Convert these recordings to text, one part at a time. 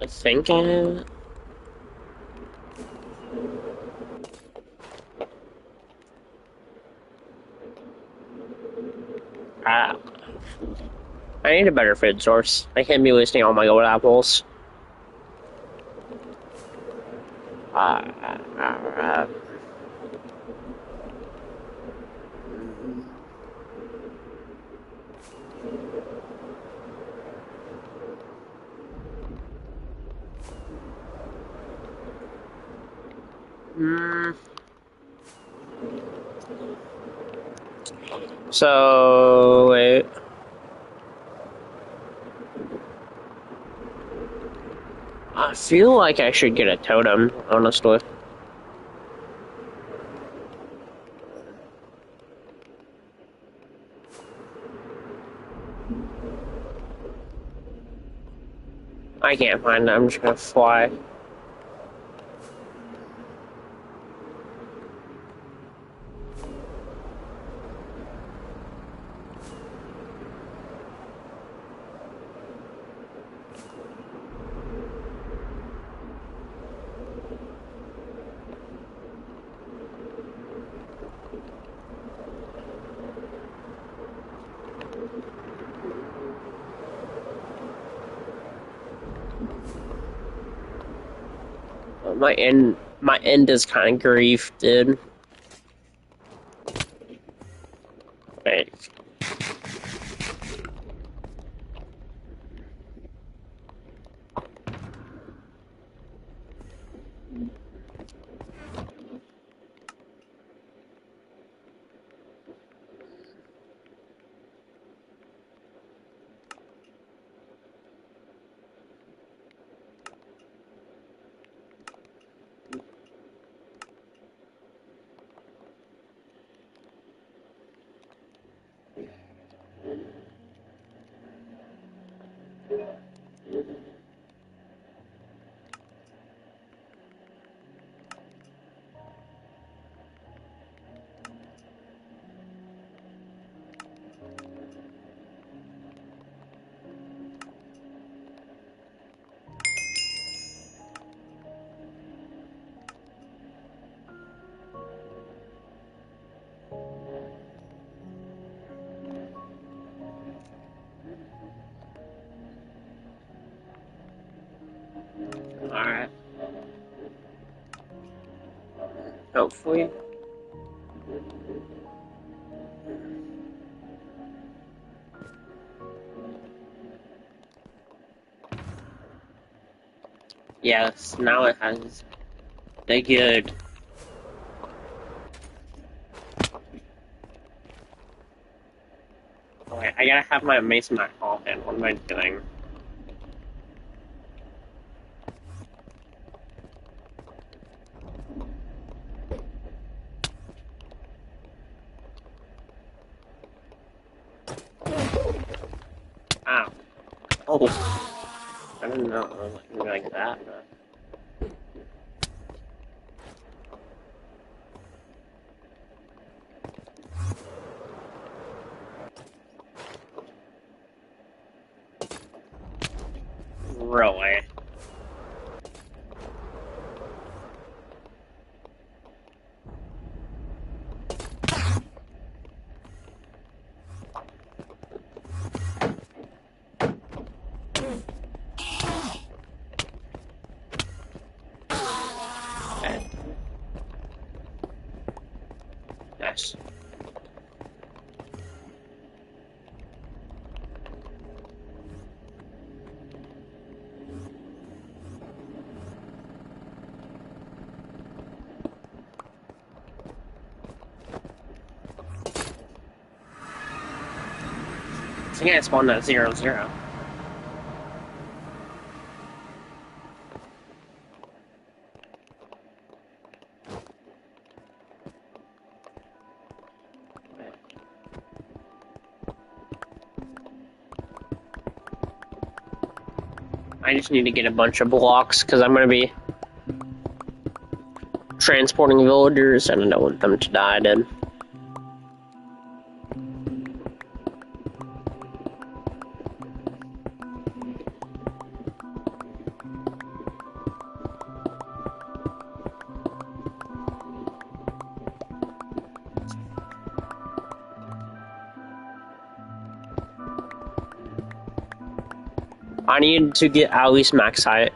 I think I... Ah, I need a better food source. I can't be wasting all my gold apples. Uh, mm. So, wait. I feel like I should get a totem, honestly. I can't find it, I'm just gonna fly. My end is kind of grief, dude. Wait. Alright. Hopefully. Yes, now it has the good. Wait, I gotta have my mason back off in. What am I doing? Ow. Oh. I didn't know it was like that. But... Really? Okay. Nice. I think I spawned at 0, 0. I just need to get a bunch of blocks because I'm gonna be transporting villagers and I don't want them to die, dude. I need to get at least max height.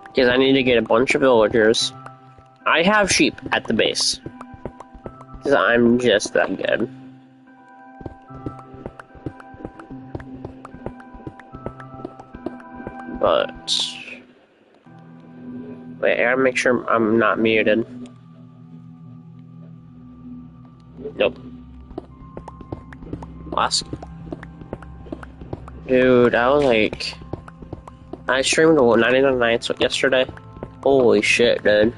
Because I need to get a bunch of villagers. I have sheep at the base. Because I'm just that good. But... wait, I gotta make sure I'm not muted. Nope. Last... dude, I was like... I streamed 99 nights yesterday. Holy shit, dude.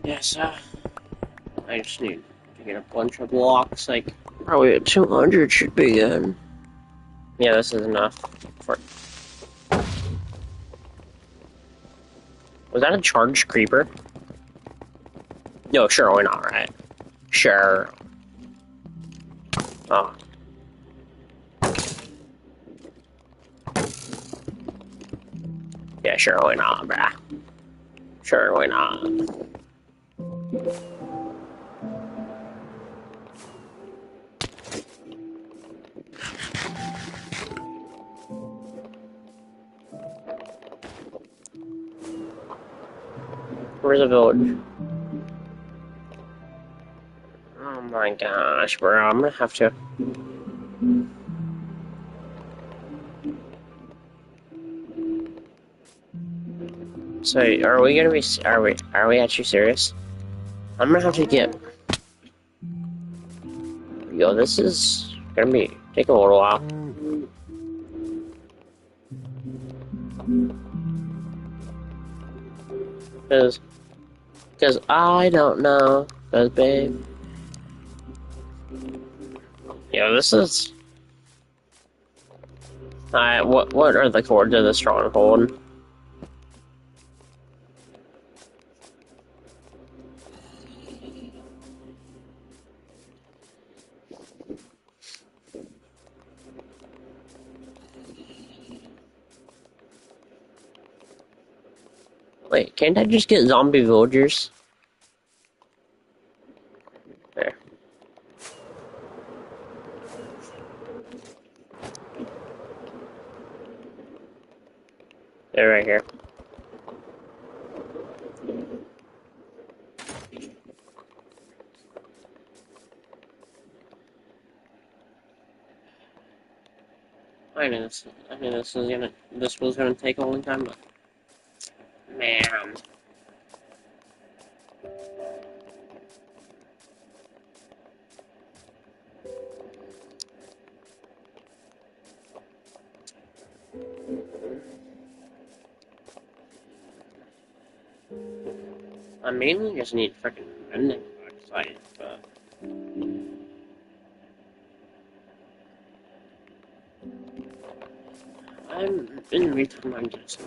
Yes, I just need to get a bunch of blocks, like, probably at 200 should be good. Yeah, this is enough for... was that a charged creeper? No, sure, why not, right? Sure. Oh. Yeah, sure, why not, bruh. Sure, why not? Where's the village? Oh my gosh, bro, I'm gonna have to... So, are we gonna be... are we actually serious? I'm gonna have to get... yo, this is gonna be... take a little while. Because I don't know. Because, babe... yo, this is... alright, what are the chords of the stronghold? Wait, can't I just get zombie villagers? There. They're right here. I knew this was gonna take a long time, but man. I mainly just need freaking vending website, but I'm in the meantime I'm getting some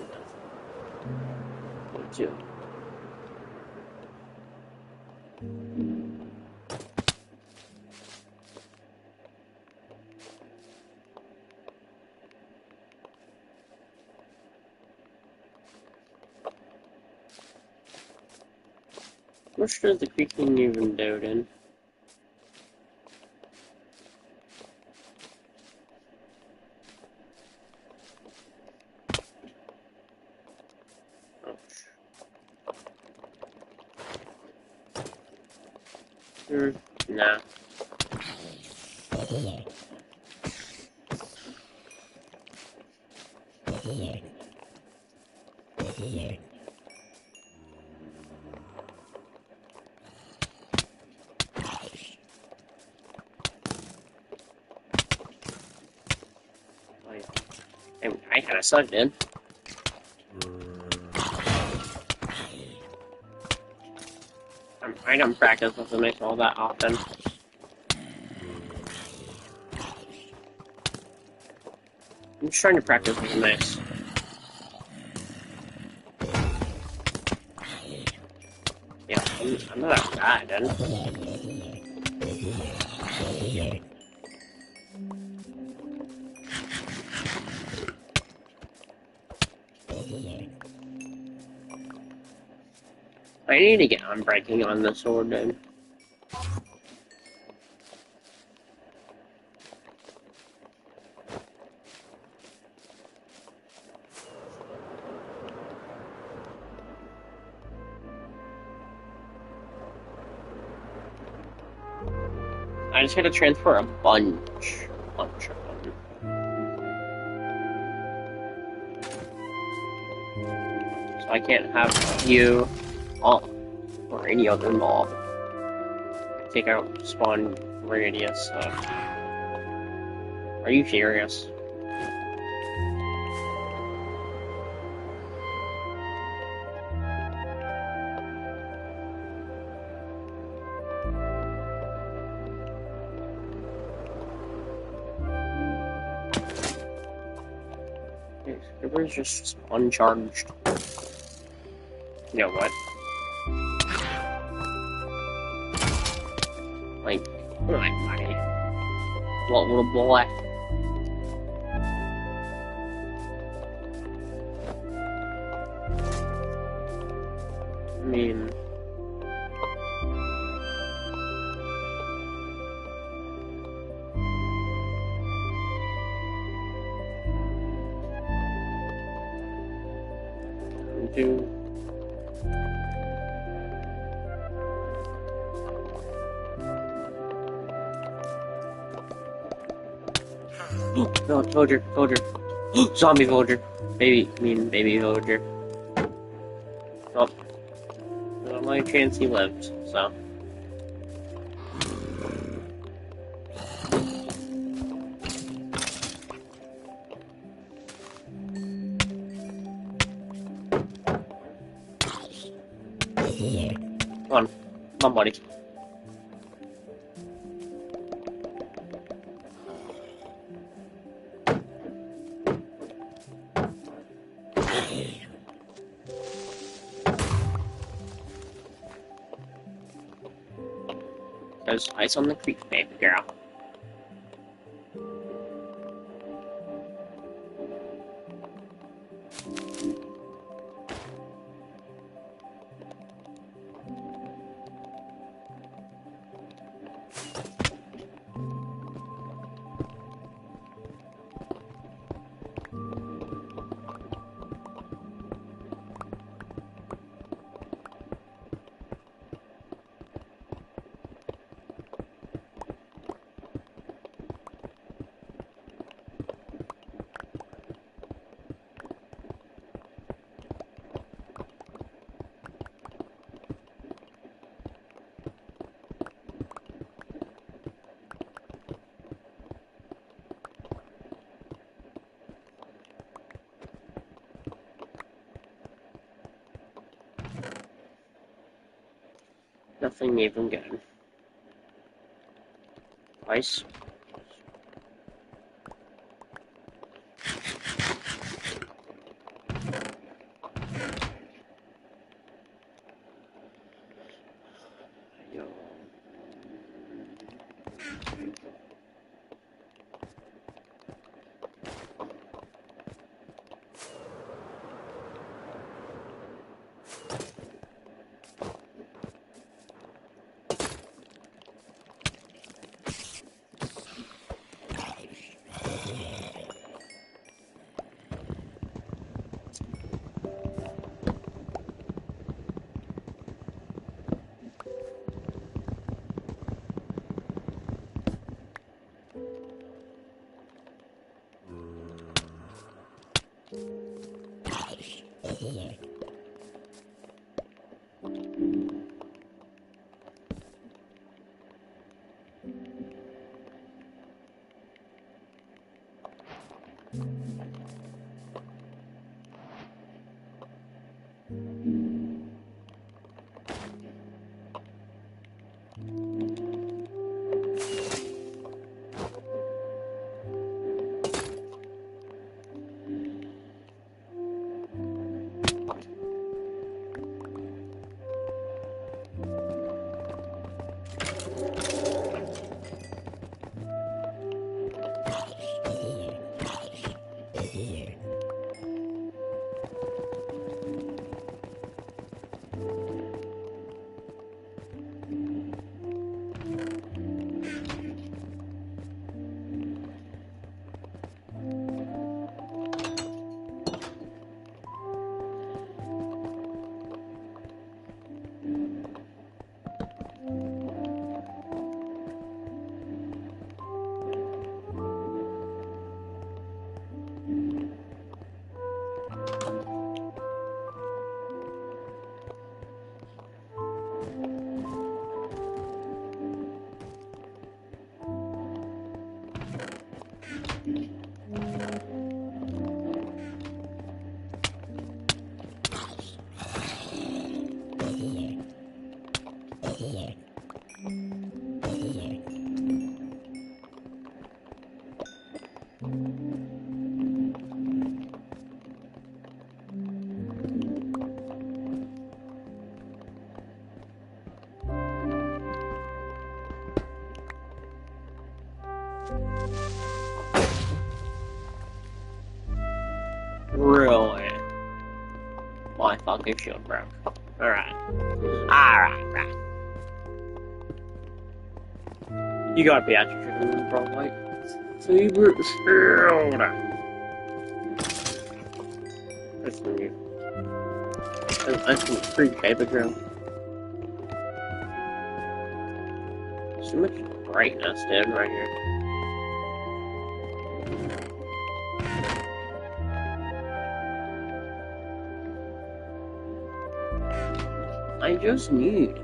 too. What does the creaking even do then? Nah. I kinda suck, dude. I don't practice with the mix all that often. I'm just trying to practice with this. Yeah, I'm not that bad, then. I need to get unbreaking on the sword, then. I just had to transfer a bunch of them. So I can't have you or any other mob take out spawn radius. Are you serious? Scribber's just uncharged. You know what? Like, what am I fighting? What little boy? I mean... do... No, villager. Zombie villager. Baby villager. Oh. The only chance he lived, so. Come on, buddy. There's ice on the creek, baby girl. Nothing even good. Ice. Yo. Really? Well, I thought the shield broke. Alright. Alright. You gotta be at your chicken, bro. Like, favorite shield. That's for you. That's some free paper ground. So much brightness, dude, right here. I just need.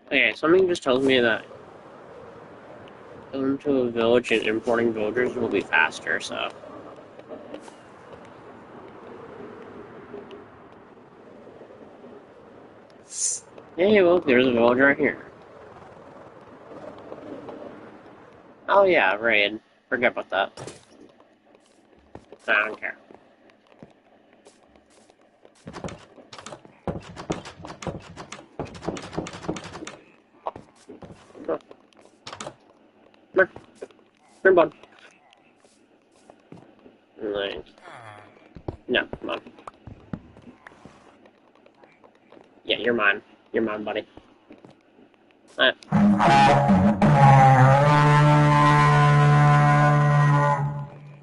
Okay, something just tells me that going to a village and importing villagers will be faster, so. Hey, look, there's a villager right here. Oh yeah, raid. Forget about that. I don't care. Come here. Come on. Nice. No, come on. Yeah, you're mine. You're mine, buddy.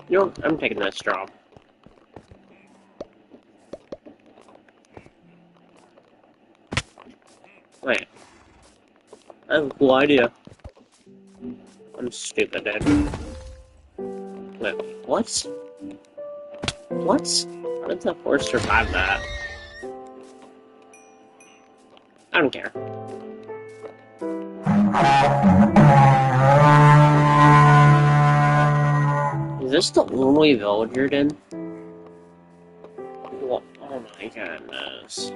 You know, I'm taking that straw. Wait. I have a cool idea. I'm stupid, dude. Wait, what? What? How did the horse survive that? I don't care. Is this the only village you're in? What? Oh my goodness.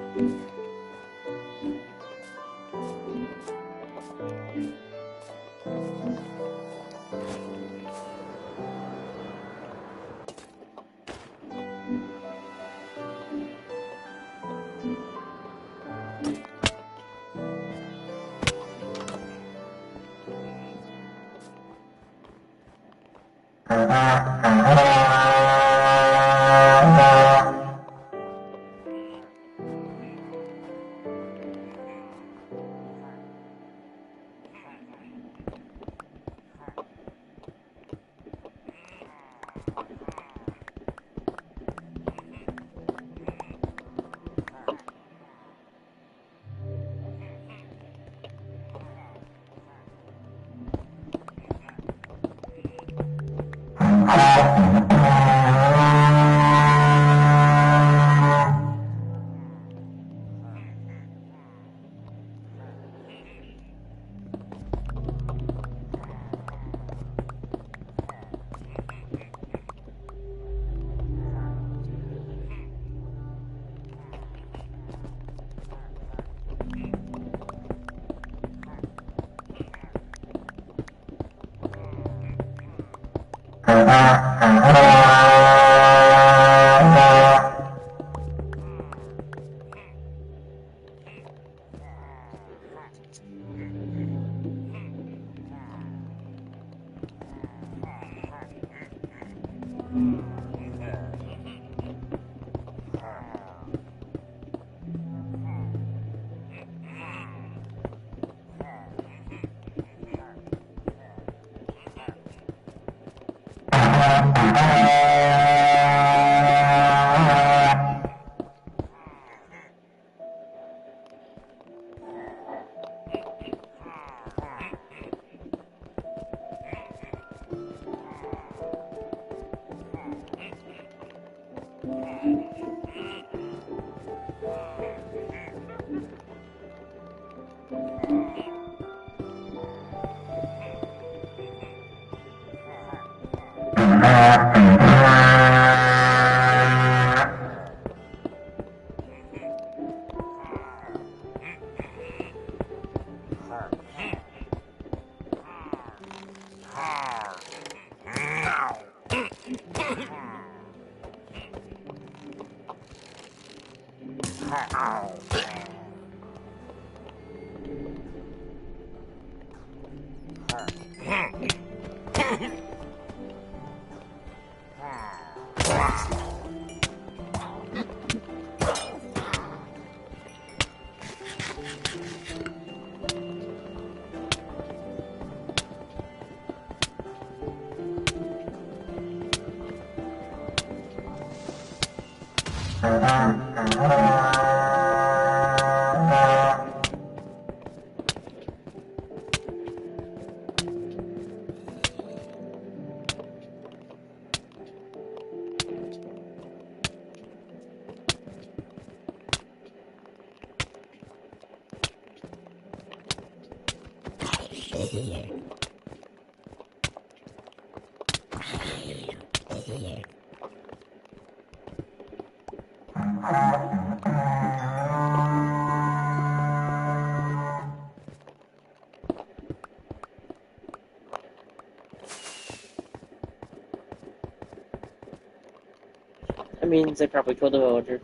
That means they probably killed the villager.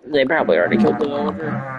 They probably already killed the villager.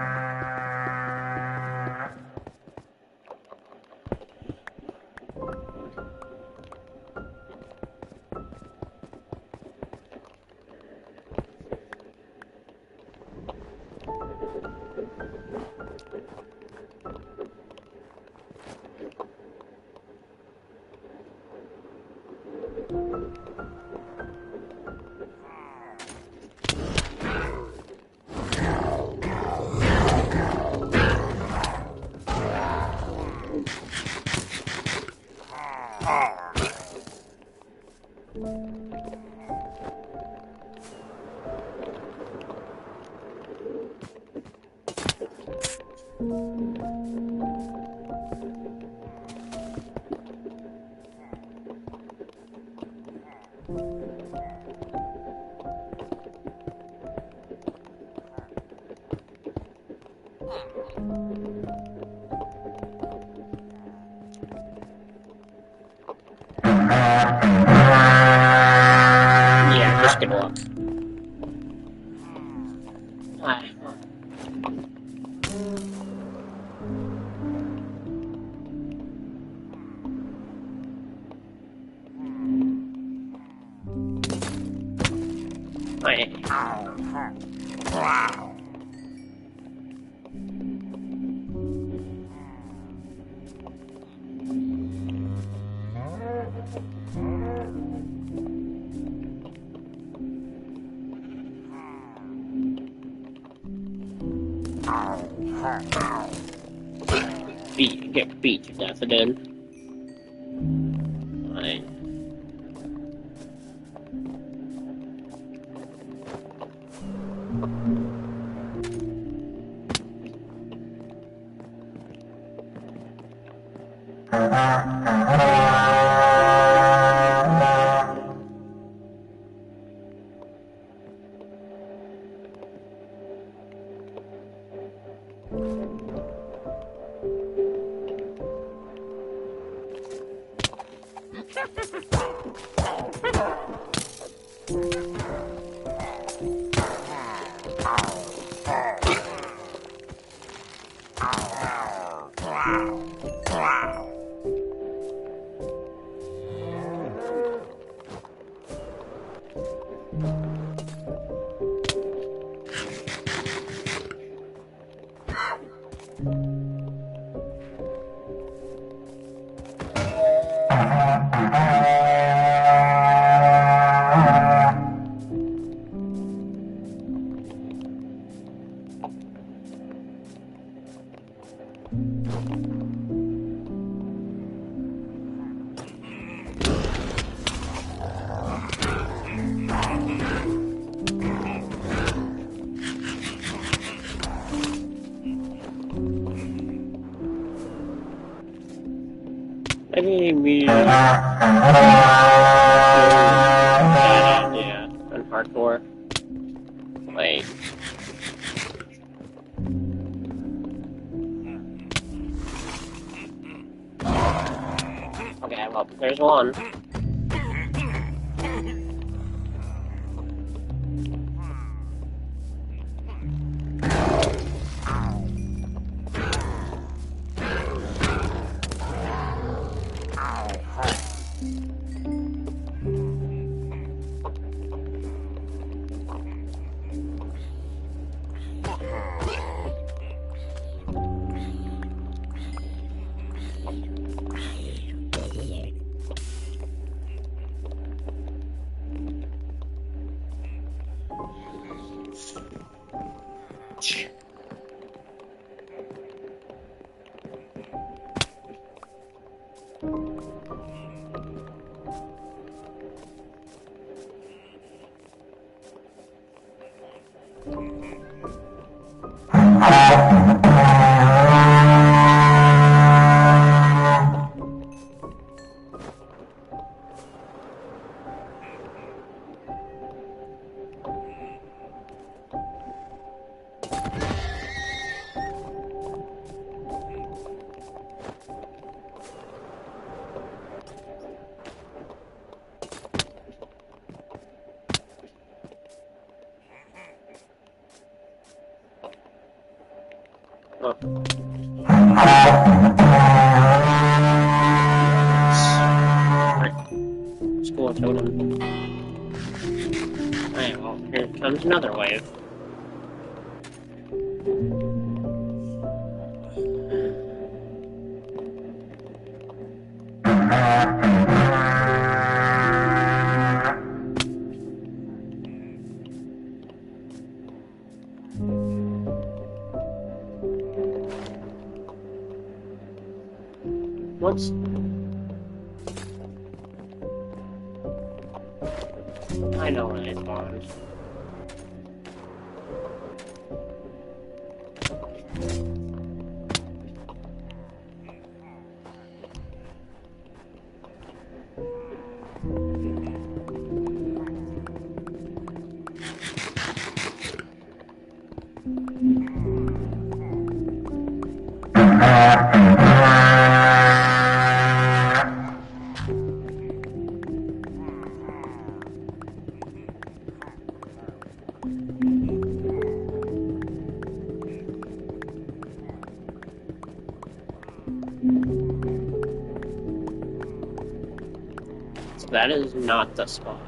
Yeah, just good luck. Get beat to death again. Fine. Maybe me. Bad idea on hardcore. Like. Okay, well, there's one. School totem. Alright, well, here comes another wave. What's... I know where they spawned. So that is not the spot.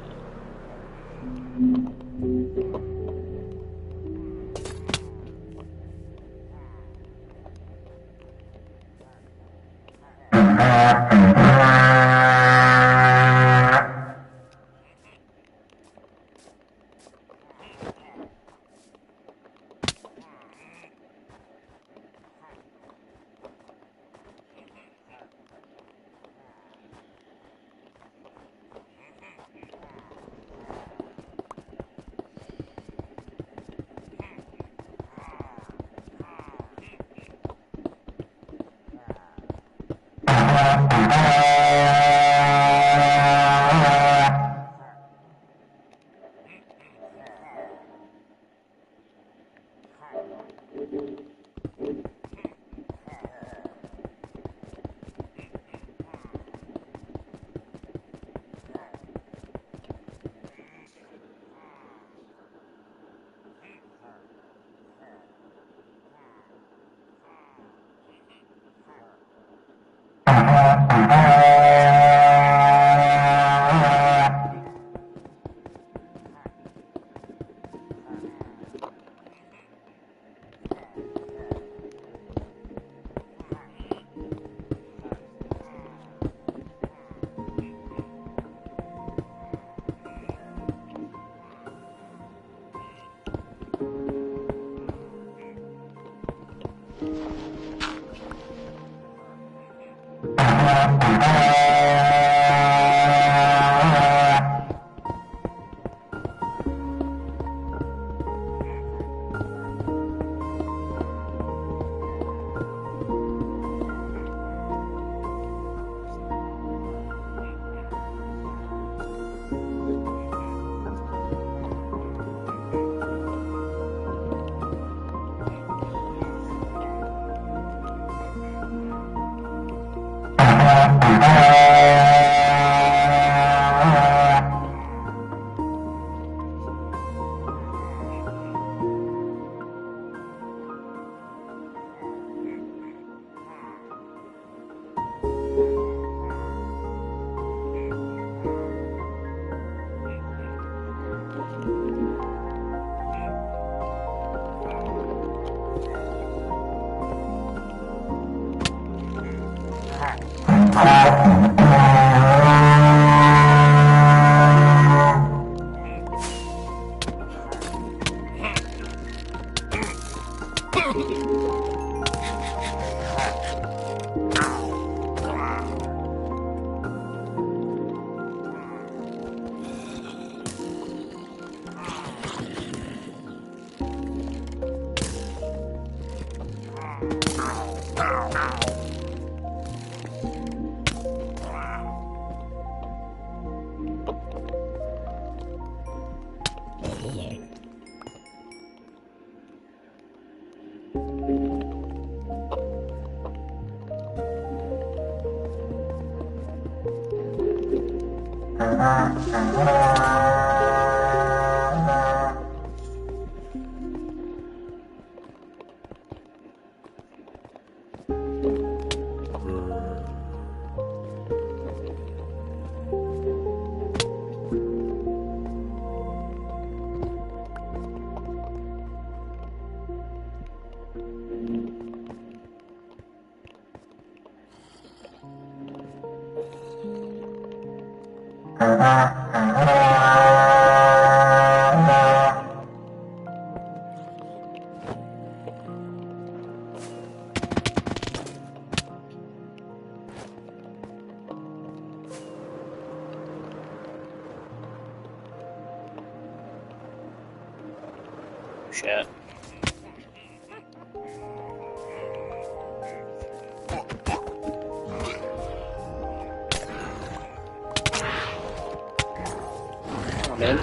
Shit. Come in.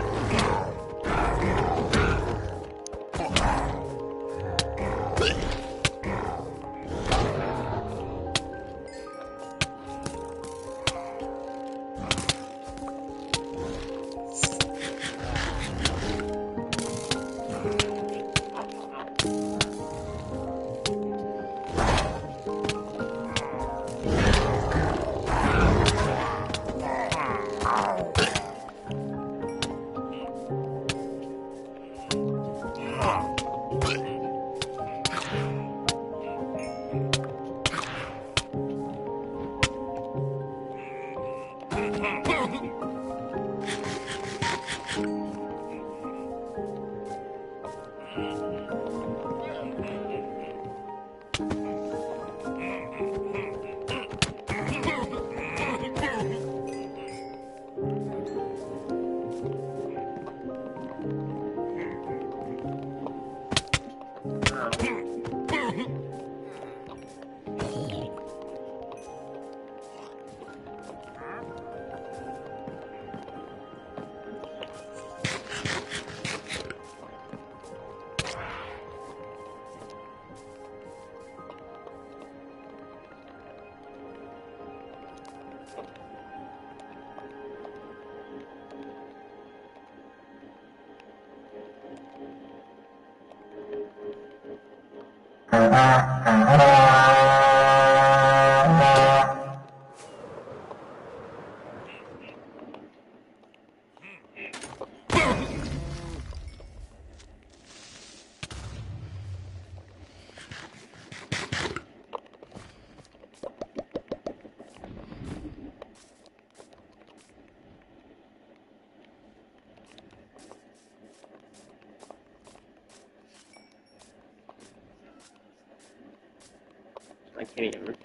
I can't even.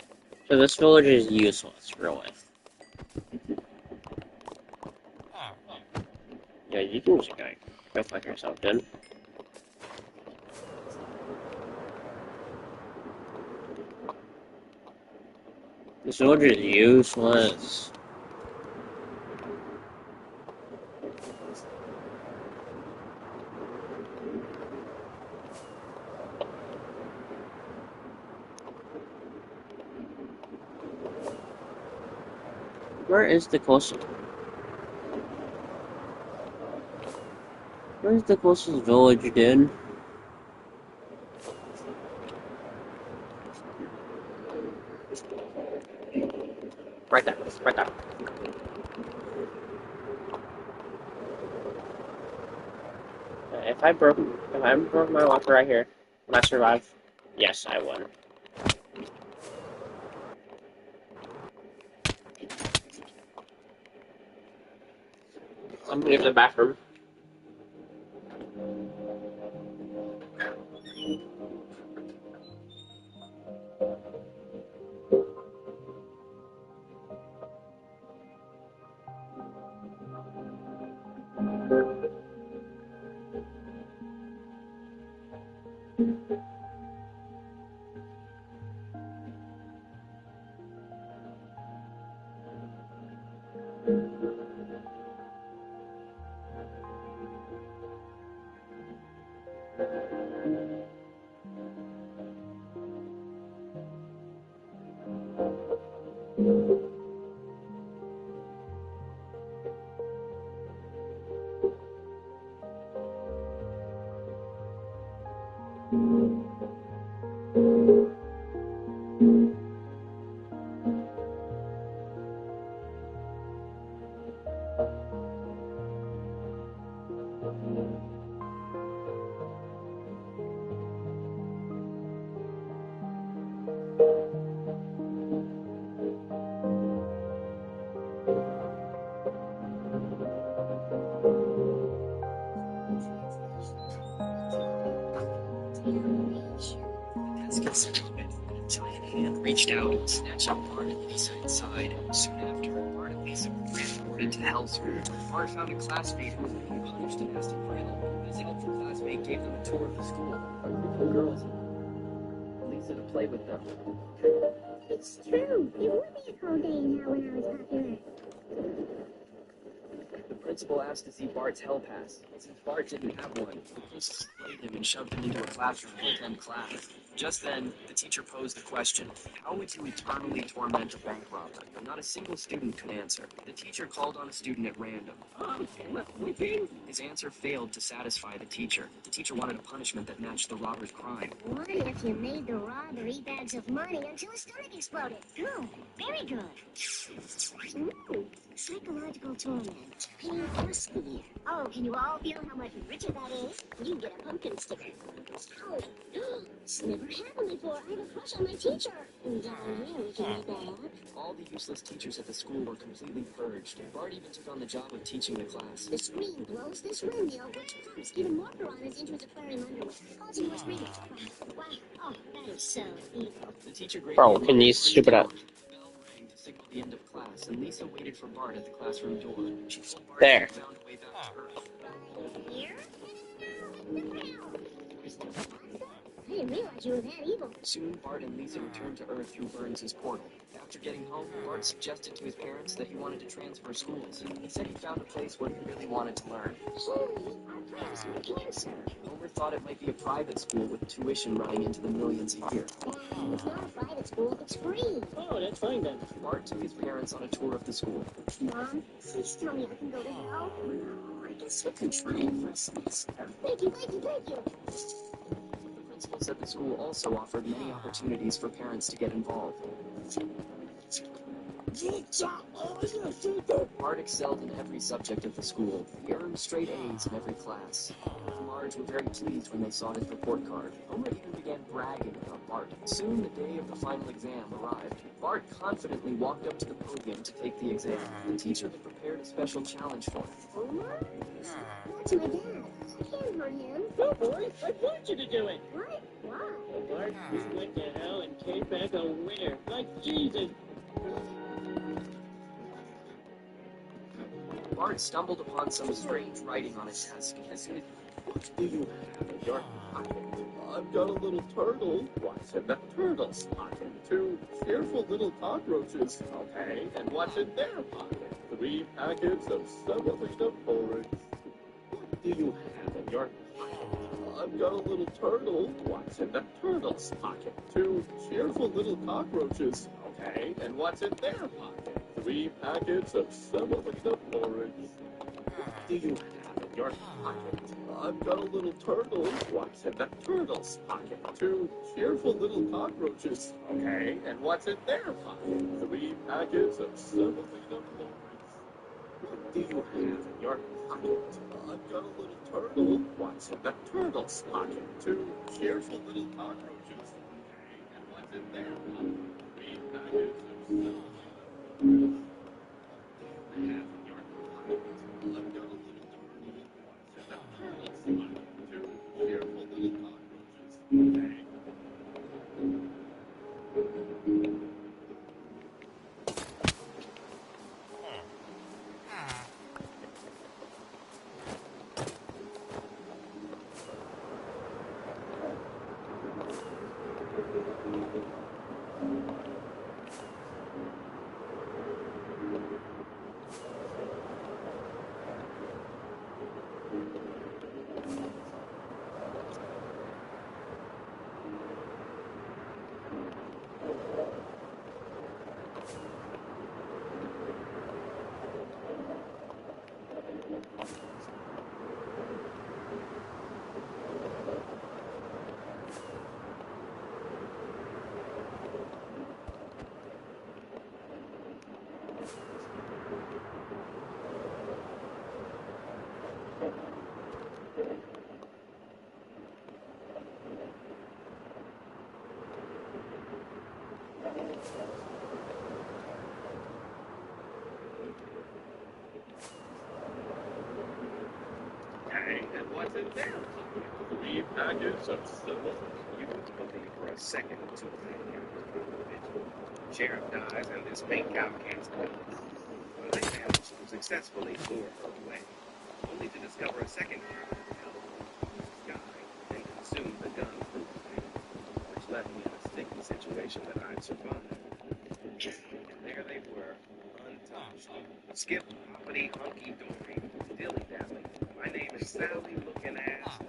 So this village is useless, really. Yeah, you can just go fuck yourself, dude. This village is useless. Where is the closest? Where's the closest village, dude? Right there, right there. If I broke my locker right here, would I survive? Yes, I would. I'm gonna go to the bathroom. Until a hand reached out and snatched Bart and Lisa inside. Soon after, Bart and Lisa were transported to Hell's Room. Bart found a classmate who was being punished and asked him for help. His helpful classmate gave them a tour of the school. The girls and Lisa to play with them. It's true. It would be a cold day now when I was popular. The principal asked to see Bart's Hell Pass. Since Bart didn't have one, the police played him and shoved him into a classroom to attend class. Just then, the teacher posed the question, how would you eternally torment a bank robber? Not a single student could answer. The teacher called on a student at random. His answer failed to satisfy the teacher. The teacher wanted a punishment that matched the robber's crime. What if you made the robber eat bags of money until his stomach exploded? Good. Very good. Ooh, psychological torment. Pain plus fear. Oh, can you all feel how much richer that is? You can get a pumpkin sticker. Oh, this never happened before. I have a crush on my teacher. And down here we can be bad. All the useless teachers at the school were completely purged. Bart even took on the job of teaching the class. The screen blows this windmill, which pumps even more piranhas into his aquarium underwear, causing more screaming. Wow. Oh, that is so evil. The teacher Bro, can you stupid up? The bell rang to signal the end of class, and Lisa waited for Bart at the classroom door. She told Bart There. she found a way back to Earth. Here? I didn't realize you were that evil. Soon, Bart and Lisa returned to Earth through Burns' portal. After getting home, Bart suggested to his parents that he wanted to transfer schools. He said he found a place where he really wanted to learn. Holy, our plans are cancer. Homer thought it might be a private school with tuition running into the millions a year. Wow, it's not a private school, it's free. Oh, that's fine then. Bart took his parents on a tour of the school. Mom, please tell me I can go to hell. I guess we can try it for a semester. Thank you. The principal said the school also offered many opportunities for parents to get involved. Bart excelled in every subject of the school. He earned straight A's in every class. Homer and Marge were very pleased when they saw his report card. Homer even began bragging about Bart. Soon the day of the final exam arrived. Bart confidently walked up to the podium to take the exam. The teacher had prepared a special challenge for him. Homer? That's my dad. I can't hurt him. No, boy, I want you to do it. What? Why? Oh, Bart, you went to hell and came back a winner, like Jesus. Bart stumbled upon some strange writing on his desk. What do you have in your pocket? I've got a little turtle. What's in the turtle's pocket? 2 cheerful little cockroaches. Okay, and what's in their pocket? 3 packets of semolina porridge. What do you have in your pocket? I've got a little turtle. What's in the turtle's pocket? 2 cheerful little cockroaches. Okay, and what's in their pocket? 3 packets of semolina porridge. What do you have in your pocket? I've got a little turtle. What's in the turtle's pocket? 2 cheerful little cockroaches. Okay, and what's in their pocket? 3 packets of semolina porridge. What do you have in your pocket? I've got a little turtle. What's in the turtle's pocket? 2 cheerful little cockroaches. Okay, and what's in their pocket? 3 packets of semolina porridge. And what's in there? 3 packets of semolina. You wouldn't believe for a second or two Sheriff dies and this pink cow can't spoil it. But I managed to successfully lure her away, only to discover a second cow sky and consume the gun, which left me in a sticky situation that I'd survived. And there they were, untouched. Skip, hoppity, hunky-dory, dilly-dally. My name is Sally looking ass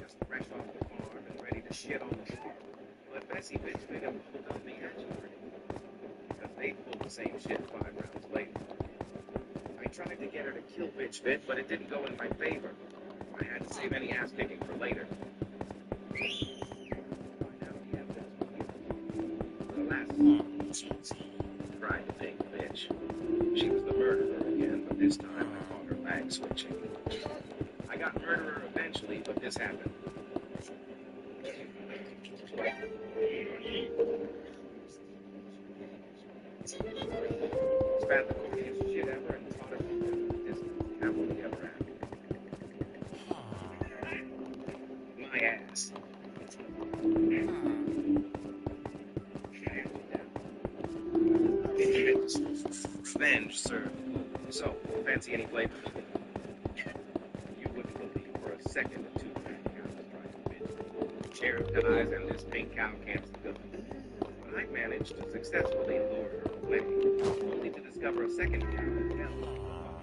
just fresh off the farm and ready to shit on the floor. But Bessie bitch figure done me her because they pulled the same shit 5 rounds later. I tried to get her to kill bitch fit, but it didn't go in my favor. I had to save any ass kicking for later. The last tried to think bitch. She was the murderer again, but this time I caught her bag switching. I got murderer eventually, but this happened. Spat the corniest shit ever and taught her this happily ever after. My ass. Revenge, sir. So, fancy any flavor? You wouldn't believe for a second or two that cow was trying to bitch. Sheriff dies and this pink cow can't go. But I managed to successfully lure her away, only to discover a second cow that held in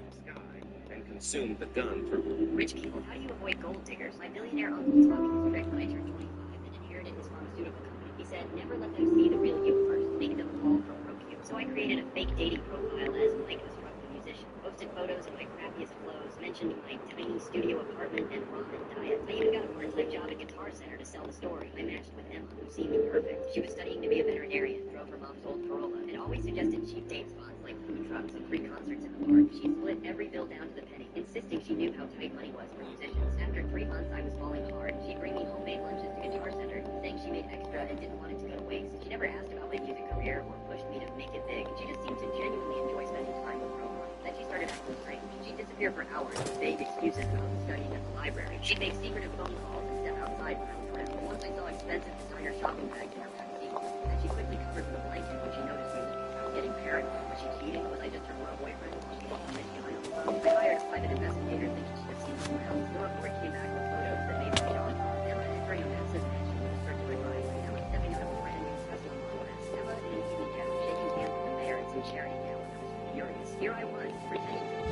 the sky and consumed the gun for Rich people, how do you avoid gold diggers? My billionaire uncle taught me this trick when I turned 25 and inherited his pharmaceutical company. He said, never let them see the real you first. Make them fall for broke you. So I created a fake dating profile as Mike was from the musician. Posted photos of my crappiest clothes, mentioned my tiny studio apartment and ramen diet. I even got a part-time job at Guitar Center to sell the story. I matched with Emma, who seemed perfect. She was studying to be a veterinarian, drove her mom's old Corolla, and always suggested cheap date spots like food trucks and free concerts in the park. She split every bill down to the penny, insisting she knew how tight money was for musicians. After 3 months, I was falling hard. She'd bring me homemade lunches to Guitar Center, saying she made extra and didn't want it to go to waste. She never asked about my music career or pushed me to make it big. She just seemed to genuinely enjoy spending time with her. Then she started acting strange. She'd disappear for hours with vague excuses about studying at the library. She'd make secretive phone calls and step outside for her friend. Once I saw expensive designer shopping bags in her back seat, and she quickly covered with a blanket when she noticed me. I was getting paranoid. Was she cheating? Was I just her girl boyfriend? She called me. I hired a private investigator thinking she'd have seen someone else. The report came back with photos that made me jaw drop. Emma entering a massive mansion with a circular drive. Emma stepping out of a brand new Tesla Model S. Emma in an easy chair, shaking hands with the mayor and some charity gallon. I was furious. Here I was, pretending to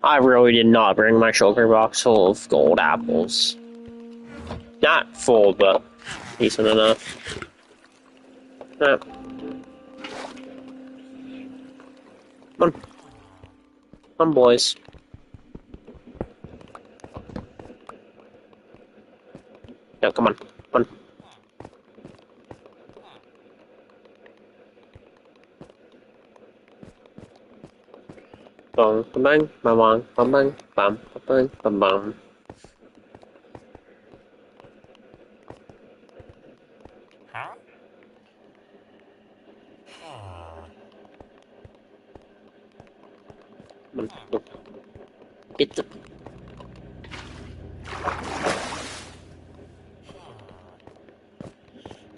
I really did not bring my sugar box full of gold apples. Not full, but decent enough. Yeah. Come on. Come on, boys. Yeah, come on. Come on. Bong, bang, bang, bang, bang, bang, bam, bang, bam, bam. Come on. Get the...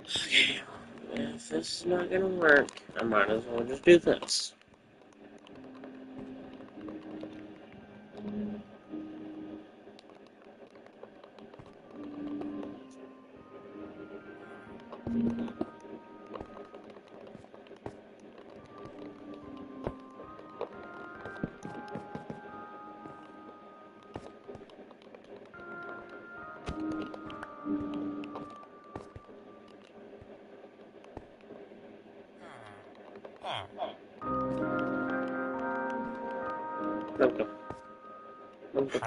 Okay. If this is not gonna work, I might as well just do this. Okay. Okay.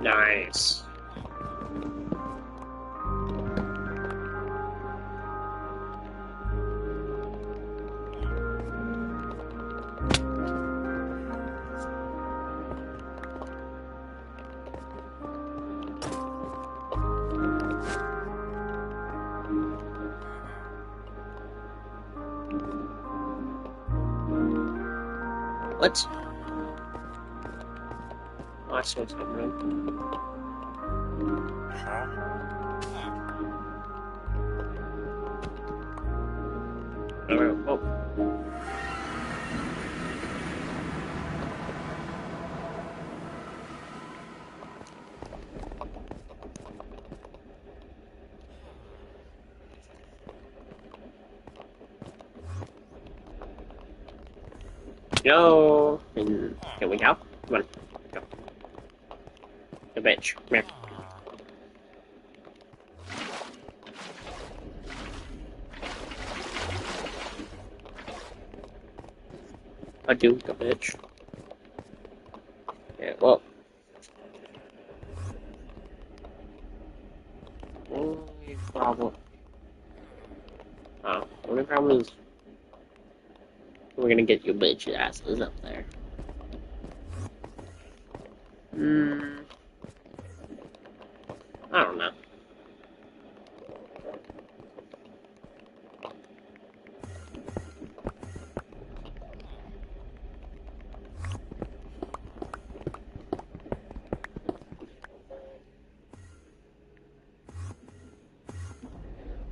Nice. What? Oh, I saw something wrong. Oh. Go. And here we go. Come on. Go. The bitch. Come here. I do, the bitch. Yeah, well. Only problem. Oh, only problem is we're gonna get you bitch asses up there. I don't know.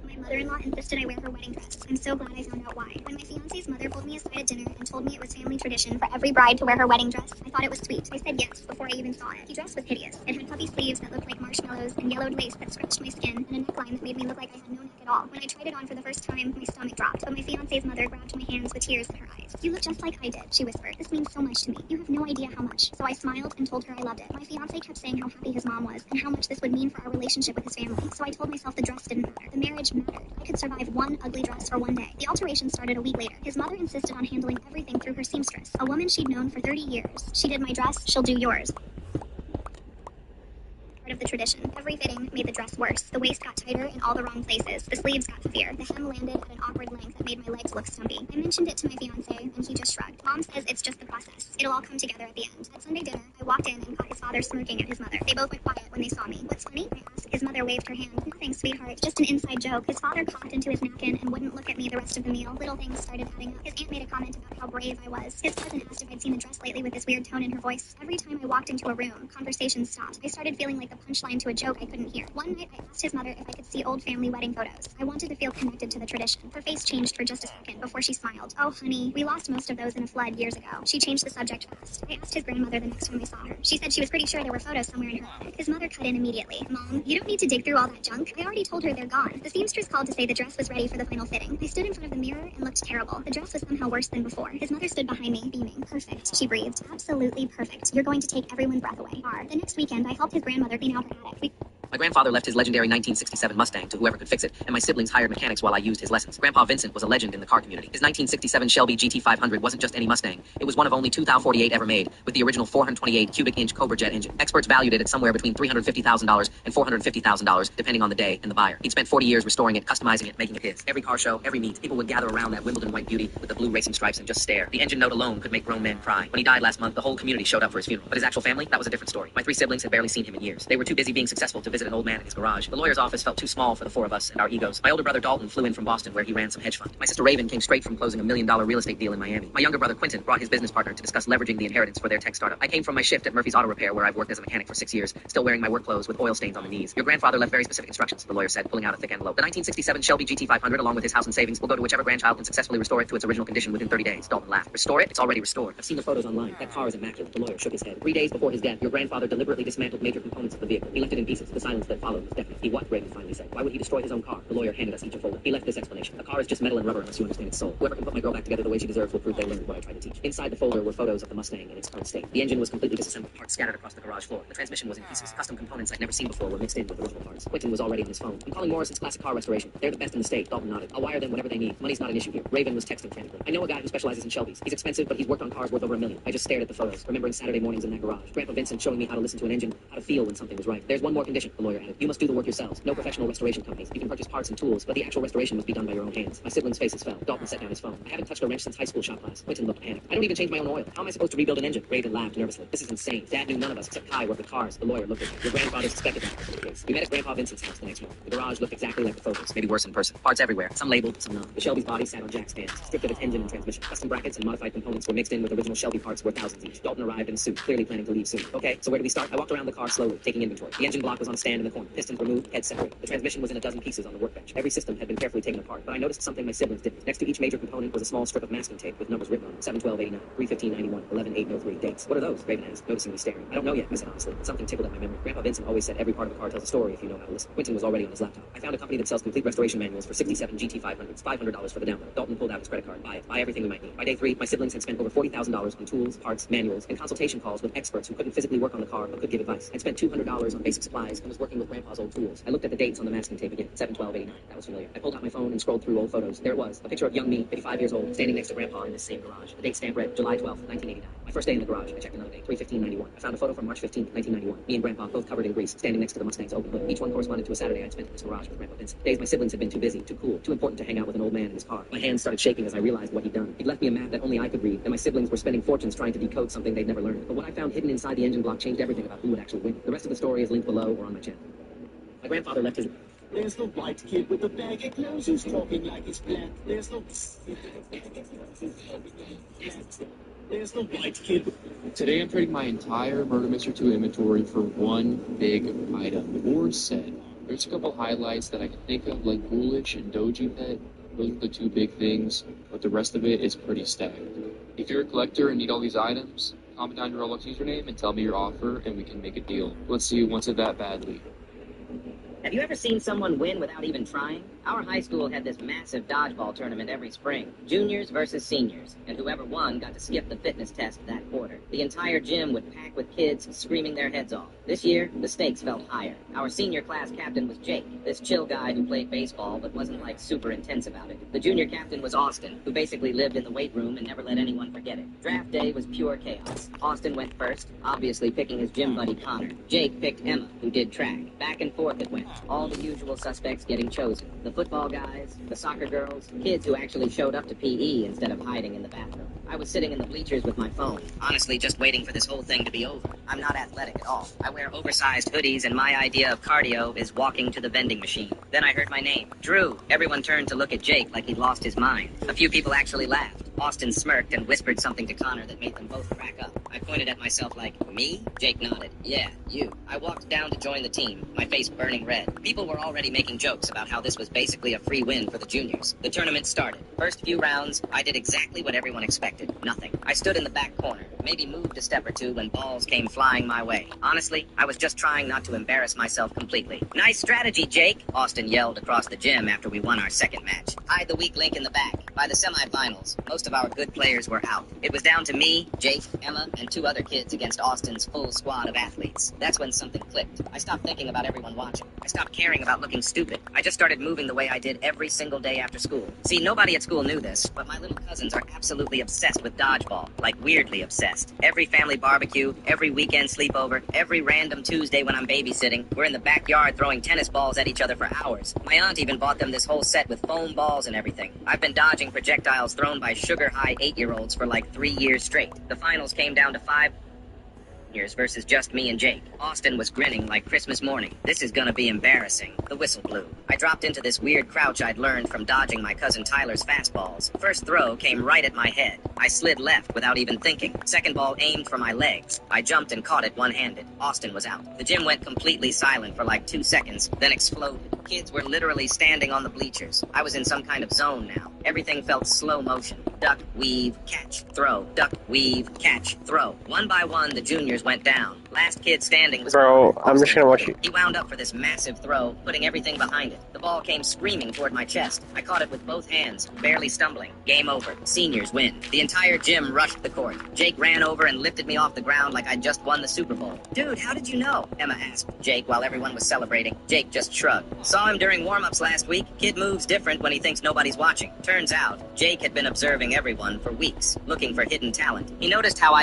My mother-in-law insisted I wear her wedding dress. I'm so glad I found out why. When my fiance's mother pulled me aside at dinner and told me it was family tradition for every bride to wear her wedding dress, I thought it was sweet. I said yes before I even saw it. The dress was hideous. It had puffy sleeves that looked like marshmallows and yellowed lace that scratched my skin and a neckline that made me look like I had no neck at all. When I tried it on for the first time, my stomach dropped, but my fiance's mother grabbed my hands with tears in her eyes. You look just like I did, she whispered. This means so much to me. You have no idea how much. So I smiled and told her I loved it. My fiance kept saying how happy his mom was and how much this would mean for our relationship with his family. So I told myself the dress didn't matter. The marriage mattered. I could survive one ugly dress for one day. The alteration started a week later. His mother insisted on handling everything through her seamstress, a woman she'd known for 30 years. She did my dress, she'll do yours. Of the tradition. Every fitting made the dress worse. The waist got tighter in all the wrong places. The sleeves got heavier. The hem landed at an awkward length that made my legs look stumpy. I mentioned it to my fiance, and he just shrugged. Mom says it's just the process. It'll all come together at the end. At Sunday dinner, I walked in and caught his father smirking at his mother. They both went quiet when they saw me. What's funny? I asked. His mother waved her hand. Nothing, sweetheart. Just an inside joke. His father coughed into his napkin and wouldn't look at me the rest of the meal. Little things started adding up. His aunt made a comment about how brave I was. His cousin asked if I'd seen the dress lately with this weird tone in her voice. Every time I walked into a room, conversation stopped. I started feeling like the punchline to a joke I couldn't hear. One night, I asked his mother if I could see old family wedding photos. I wanted to feel connected to the tradition. Her face changed for just a second before she smiled. Oh, honey, we lost most of those in a flood years ago. She changed the subject fast. I asked his grandmother the next time I saw her. She said she was pretty sure there were photos somewhere in her attic. His mother cut in immediately. Mom, you don't need to dig through all that junk. I already told her they're gone. The seamstress called to say the dress was ready for the final fitting. I stood in front of the mirror and looked terrible. The dress was somehow worse than before. His mother stood behind me, beaming. Perfect, she breathed. Absolutely perfect. You're going to take everyone's breath away. The next weekend, I helped his grandmother clean out her attic. My grandfather left his legendary 1967 Mustang to whoever could fix it, and my siblings hired mechanics while I used his lessons. Grandpa Vincent was a legend in the car community. His 1967 Shelby GT500 wasn't just any Mustang. It was one of only 2,048 ever made, with the original 428 cubic inch Cobra jet engine. Experts valued it at somewhere between $350,000 and $450,000, depending on the day and the buyer. He'd spent 40 years restoring it, customizing it, making it his. Every car show, every meet, people would gather around that Wimbledon white beauty with the blue racing stripes and just stare. The engine note alone could make grown men cry. When he died last month, the whole community showed up for his funeral. But his actual family, that was a different story. My 3 siblings had barely seen him in years. They were too busy being successful to visit an old man in his garage. The lawyer's office felt too small for the 4 of us and our egos. My older brother Dalton flew in from Boston, where he ran some hedge fund. My sister Raven came straight from closing $1 million real estate deal in Miami. My younger brother Quentin brought his business partner to discuss leveraging the inheritance for their tech startup. I came from my shift at Murphy's Auto Repair, where I've worked as a mechanic for 6 years, still wearing my work clothes with oil stains on the knees. Your grandfather left very specific instructions, the lawyer said, pulling out a thick envelope. The 1967 Shelby GT500, along with his house and savings, will go to whichever grandchild can successfully restore it to its original condition within 30 days. Dalton laughed. Restore it? It's already restored. I've seen the photos online. That car is immaculate. The lawyer shook his head. 3 days before his death, your grandfather deliberately dismantled major components of the vehicle. He left it in pieces. The silence that followed was deafening. He what? Raven finally said. Why would he destroy his own car? The lawyer handed us each a folder. He left this explanation. A car is just metal and rubber unless you understand its soul. Whoever can put my girl back together the way she deserves will prove they learned what I tried to teach. Inside the folder were photos of the Mustang in its current state. The engine was completely disassembled, parts scattered across the garage floor. The transmission was in pieces. Custom components I'd never seen before were mixed in with original parts. Quentin was already on his phone. I'm calling Morrison's Classic Car Restoration. They're the best in the state. Dalton nodded. I'll wire them whatever they need. Money's not an issue here. Raven was texting frantically. I know a guy who specializes in Shelbys. He's expensive, but he's worked on cars worth over $1 million. I just stared at the photos, remembering Saturday mornings in that garage. Grandpa Vincent showing me how to listen to an engine, how to feel when something was right. There's one more condition, the lawyer added. You must do the work yourselves. No professional restoration companies. You can purchase parts and tools, but the actual restoration must be done by your own hands. My siblings' faces fell. Dalton set down his phone. I haven't touched a wrench since high school shop class. Quentin looked panicked. I don't even change my own oil. How am I supposed to rebuild an engine? Raven laughed nervously. This is insane. Dad knew none of us except Kai worked with cars. The lawyer looked at him. Your grandfather suspected that was the case. We met at Grandpa Vincent's house the next morning. The garage looked exactly like the photos, maybe worse in person. Parts everywhere, some labeled, some not. The Shelby's body sat on jack stands, stripped of its engine and transmission. Custom brackets and modified components were mixed in with original Shelby parts worth thousands each. Dalton arrived in a suit, clearly planning to leave soon. Okay, so where do we start? I walked around the car slowly, taking inventory. The engine block was on a stand in the corner. Pistons removed, head separated. The transmission was in a dozen pieces on the workbench. Every system had been carefully taken apart, but I noticed something my siblings didn't. Next to each major component was a small strip of masking tape with numbers written on it. 7/12/89, 3/15/91, 11/8/03. Dates. What are those? Raven asked, noticing me staring. I don't know yet, I said honestly. Something tickled at my memory. Grandpa Vincent always said every part of a car tells a story if you know how to listen. Quentin was already on his laptop. I found a company that sells complete restoration manuals for 67 GT500s, $500 for the download. Dalton pulled out his credit card. Buy it. Buy everything we might need. By day 3, my siblings had spent over $40,000 on tools, parts, manuals, and consultation calls with experts who couldn't physically work on the car but could give advice. I'd spent $200 on basic supplies and was working with Grandpa's old tools. I looked at the dates on the masking tape again. 7/12/89. That was familiar. I pulled out my phone and scrolled through old photos. There it was. A picture of young me, 55 years old, standing next to Grandpa in this same garage. The date stamp read July 12th, 1989. My first day in the garage. I checked another date. 3/15/91. I found a photo from March 15th, 1991. Me and Grandpa both covered in grease, standing next to the Mustang's open hood. Each one corresponded to a Saturday I'd spent in this garage with Grandpa Vincent. Days my siblings had been too busy, too cool, too important to hang out with an old man in his car. My hands started shaking as I realized what he'd done. He'd left me a map that only I could read, and my siblings were spending fortunes trying to decode something they'd never learned. But what I found hidden inside the engine block changed everything about who would actually win. The rest of the story is linked below or on my channel. My grandfather left his... There's the white kid with the bag of clothes who's talking like he's black. There's the white kid. Today I'm trading my entire Murder Mystery 2 inventory for one big item, or set. There's a couple highlights that I can think of, like Ghoulish and Doji Pet. Those are the two big things, but the rest of it is pretty stacked. If you're a collector and need all these items, comment down your Roblox username and tell me your offer, and we can make a deal. Let's see who wants it that badly. Have you ever seen someone win without even trying? Our high school had this massive dodgeball tournament every spring, juniors versus seniors, and whoever won got to skip the fitness test that quarter. The entire gym would pack with kids screaming their heads off. This year, the stakes felt higher. Our senior class captain was Jake, this chill guy who played baseball but wasn't like super intense about it. The junior captain was Austin, who basically lived in the weight room and never let anyone forget it. Draft day was pure chaos. Austin went first, obviously picking his gym buddy Connor. Jake picked Emma, who did track. Back and forth it went. All the usual suspects getting chosen. The football guys, the soccer girls, kids who actually showed up to PE instead of hiding in the bathroom. I was sitting in the bleachers with my phone, honestly just waiting for this whole thing to be over. I'm not athletic at all. I wear oversized hoodies and my idea of cardio is walking to the vending machine. Then I heard my name, Drew. Everyone turned to look at Jake like he'd lost his mind. A few people actually laughed. Austin smirked and whispered something to Connor that made them both crack up. I pointed at myself like, me? Jake nodded. Yeah, you. I walked down to join the team, my face burning red. People were already making jokes about how this was basically a free win for the juniors. The tournament started. First few rounds, I did exactly what everyone expected. Nothing. I stood in the back corner, maybe moved a step or two when balls came flying my way. Honestly, I was just trying not to embarrass myself completely. Nice strategy, Jake, Austin yelled across the gym after we won our second match. Hide the weak link in the back. By the semifinals, most of our good players were out. It was down to me, Jake, Emma, and two other kids against Austin's full squad of athletes. That's when something clicked. I stopped thinking about everyone watching. I stopped caring about looking stupid. I just started moving the way I did every single day after school. See, nobody at school knew this, but my little cousins are absolutely obsessed with dodgeball. Like weirdly obsessed. Every family barbecue, every weekend sleepover, every random Tuesday when I'm babysitting, we're in the backyard throwing tennis balls at each other for hours. My aunt even bought them this whole set with foam balls and everything. I've been dodging projectiles thrown by sugar-high 8-year-olds for like 3 years straight. The finals came down to 5 versus just me and Jake. Austin was grinning like Christmas morning. This is gonna be embarrassing. The whistle blew. I dropped into this weird crouch I'd learned from dodging my cousin Tyler's fastballs. First throw came right at my head. I slid left without even thinking. Second ball aimed for my legs. I jumped and caught it one-handed. Austin was out. The gym went completely silent for like 2 seconds, then exploded. Kids were literally standing on the bleachers. I was in some kind of zone now. Everything felt slow motion. duck, weave, catch, throw, duck, weave, catch, throw. One by one, the juniors went down. Last kid standing was Bro, Connor, I'm just gonna watch you. He wound up for this massive throw, putting everything behind it. The ball came screaming toward my chest. I caught it with both hands, barely stumbling. Game over. Seniors win. The entire gym rushed the court. Jake ran over and lifted me off the ground like I'd just won the Super Bowl. Dude, how did you know? Emma asked Jake while everyone was celebrating. Jake just shrugged. Saw him during warm-ups last week. Kid moves different when he thinks nobody's watching. Turns out, Jake had been observing everyone for weeks, looking for hidden talent. He noticed how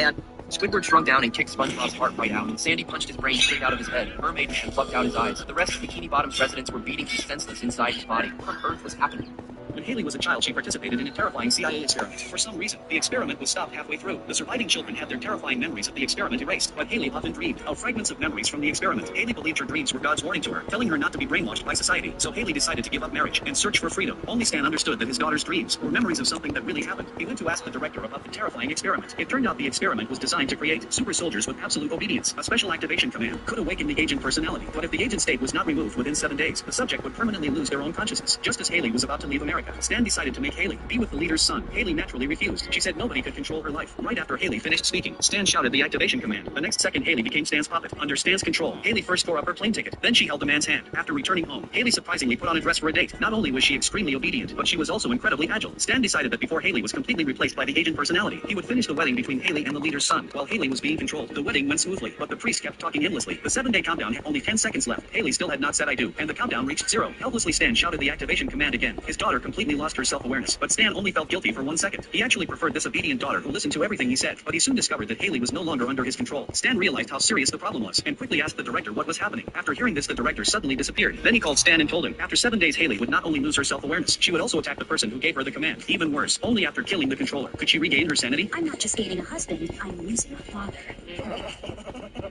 Squidward shrunk down and kicked SpongeBob's heart right out. Sandy punched his brain straight out of his head. Mermaid and plucked out his eyes. The rest of Bikini Bottom's residents were beating him senseless inside his body. What on earth was happening? When Haley was a child, she participated in a terrifying CIA experiment. For some reason, the experiment was stopped halfway through. The surviving children had their terrifying memories of the experiment erased, but Haley often dreamed of fragments of memories from the experiment. Haley believed her dreams were God's warning to her, telling her not to be brainwashed by society. So Haley decided to give up marriage and search for freedom. Only Stan understood that his daughter's dreams were memories of something that really happened. He went to ask the director about the terrifying experiment. It turned out the experiment was designed to create super soldiers with absolute obedience. A special activation command could awaken the agent personality, but if the agent state was not removed within 7 days, the subject would permanently lose their own consciousness. Just as Haley was about to leave America, Stan decided to make Haley be with the leader's son. Haley naturally refused. She said nobody could control her life. Right after Haley finished speaking, Stan shouted the activation command. The next second, Haley became Stan's puppet. Under Stan's control, Haley first tore up her plane ticket. Then she held the man's hand. After returning home, Haley surprisingly put on a dress for a date. Not only was she extremely obedient, but she was also incredibly agile. Stan decided that before Haley was completely replaced by the agent personality, he would finish the wedding between Haley and the leader's son, while Haley was being controlled. The wedding went smoothly, but the priest kept talking endlessly. The 7-day countdown had only 10 seconds left. Haley still had not said I do, and the countdown reached 0. Helplessly, Stan shouted the activation command again. His daughter completely lost her self-awareness, but Stan only felt guilty for 1 second. He actually preferred this obedient daughter who listened to everything he said, but he soon discovered that Haley was no longer under his control. Stan realized how serious the problem was, and quickly asked the director what was happening. After hearing this, the director suddenly disappeared. Then he called Stan and told him, after 7 days, Haley would not only lose her self-awareness, she would also attack the person who gave her the command. Even worse, only after killing the controller could she regain her sanity. I'm not just gaining a husband, I'm losing a father.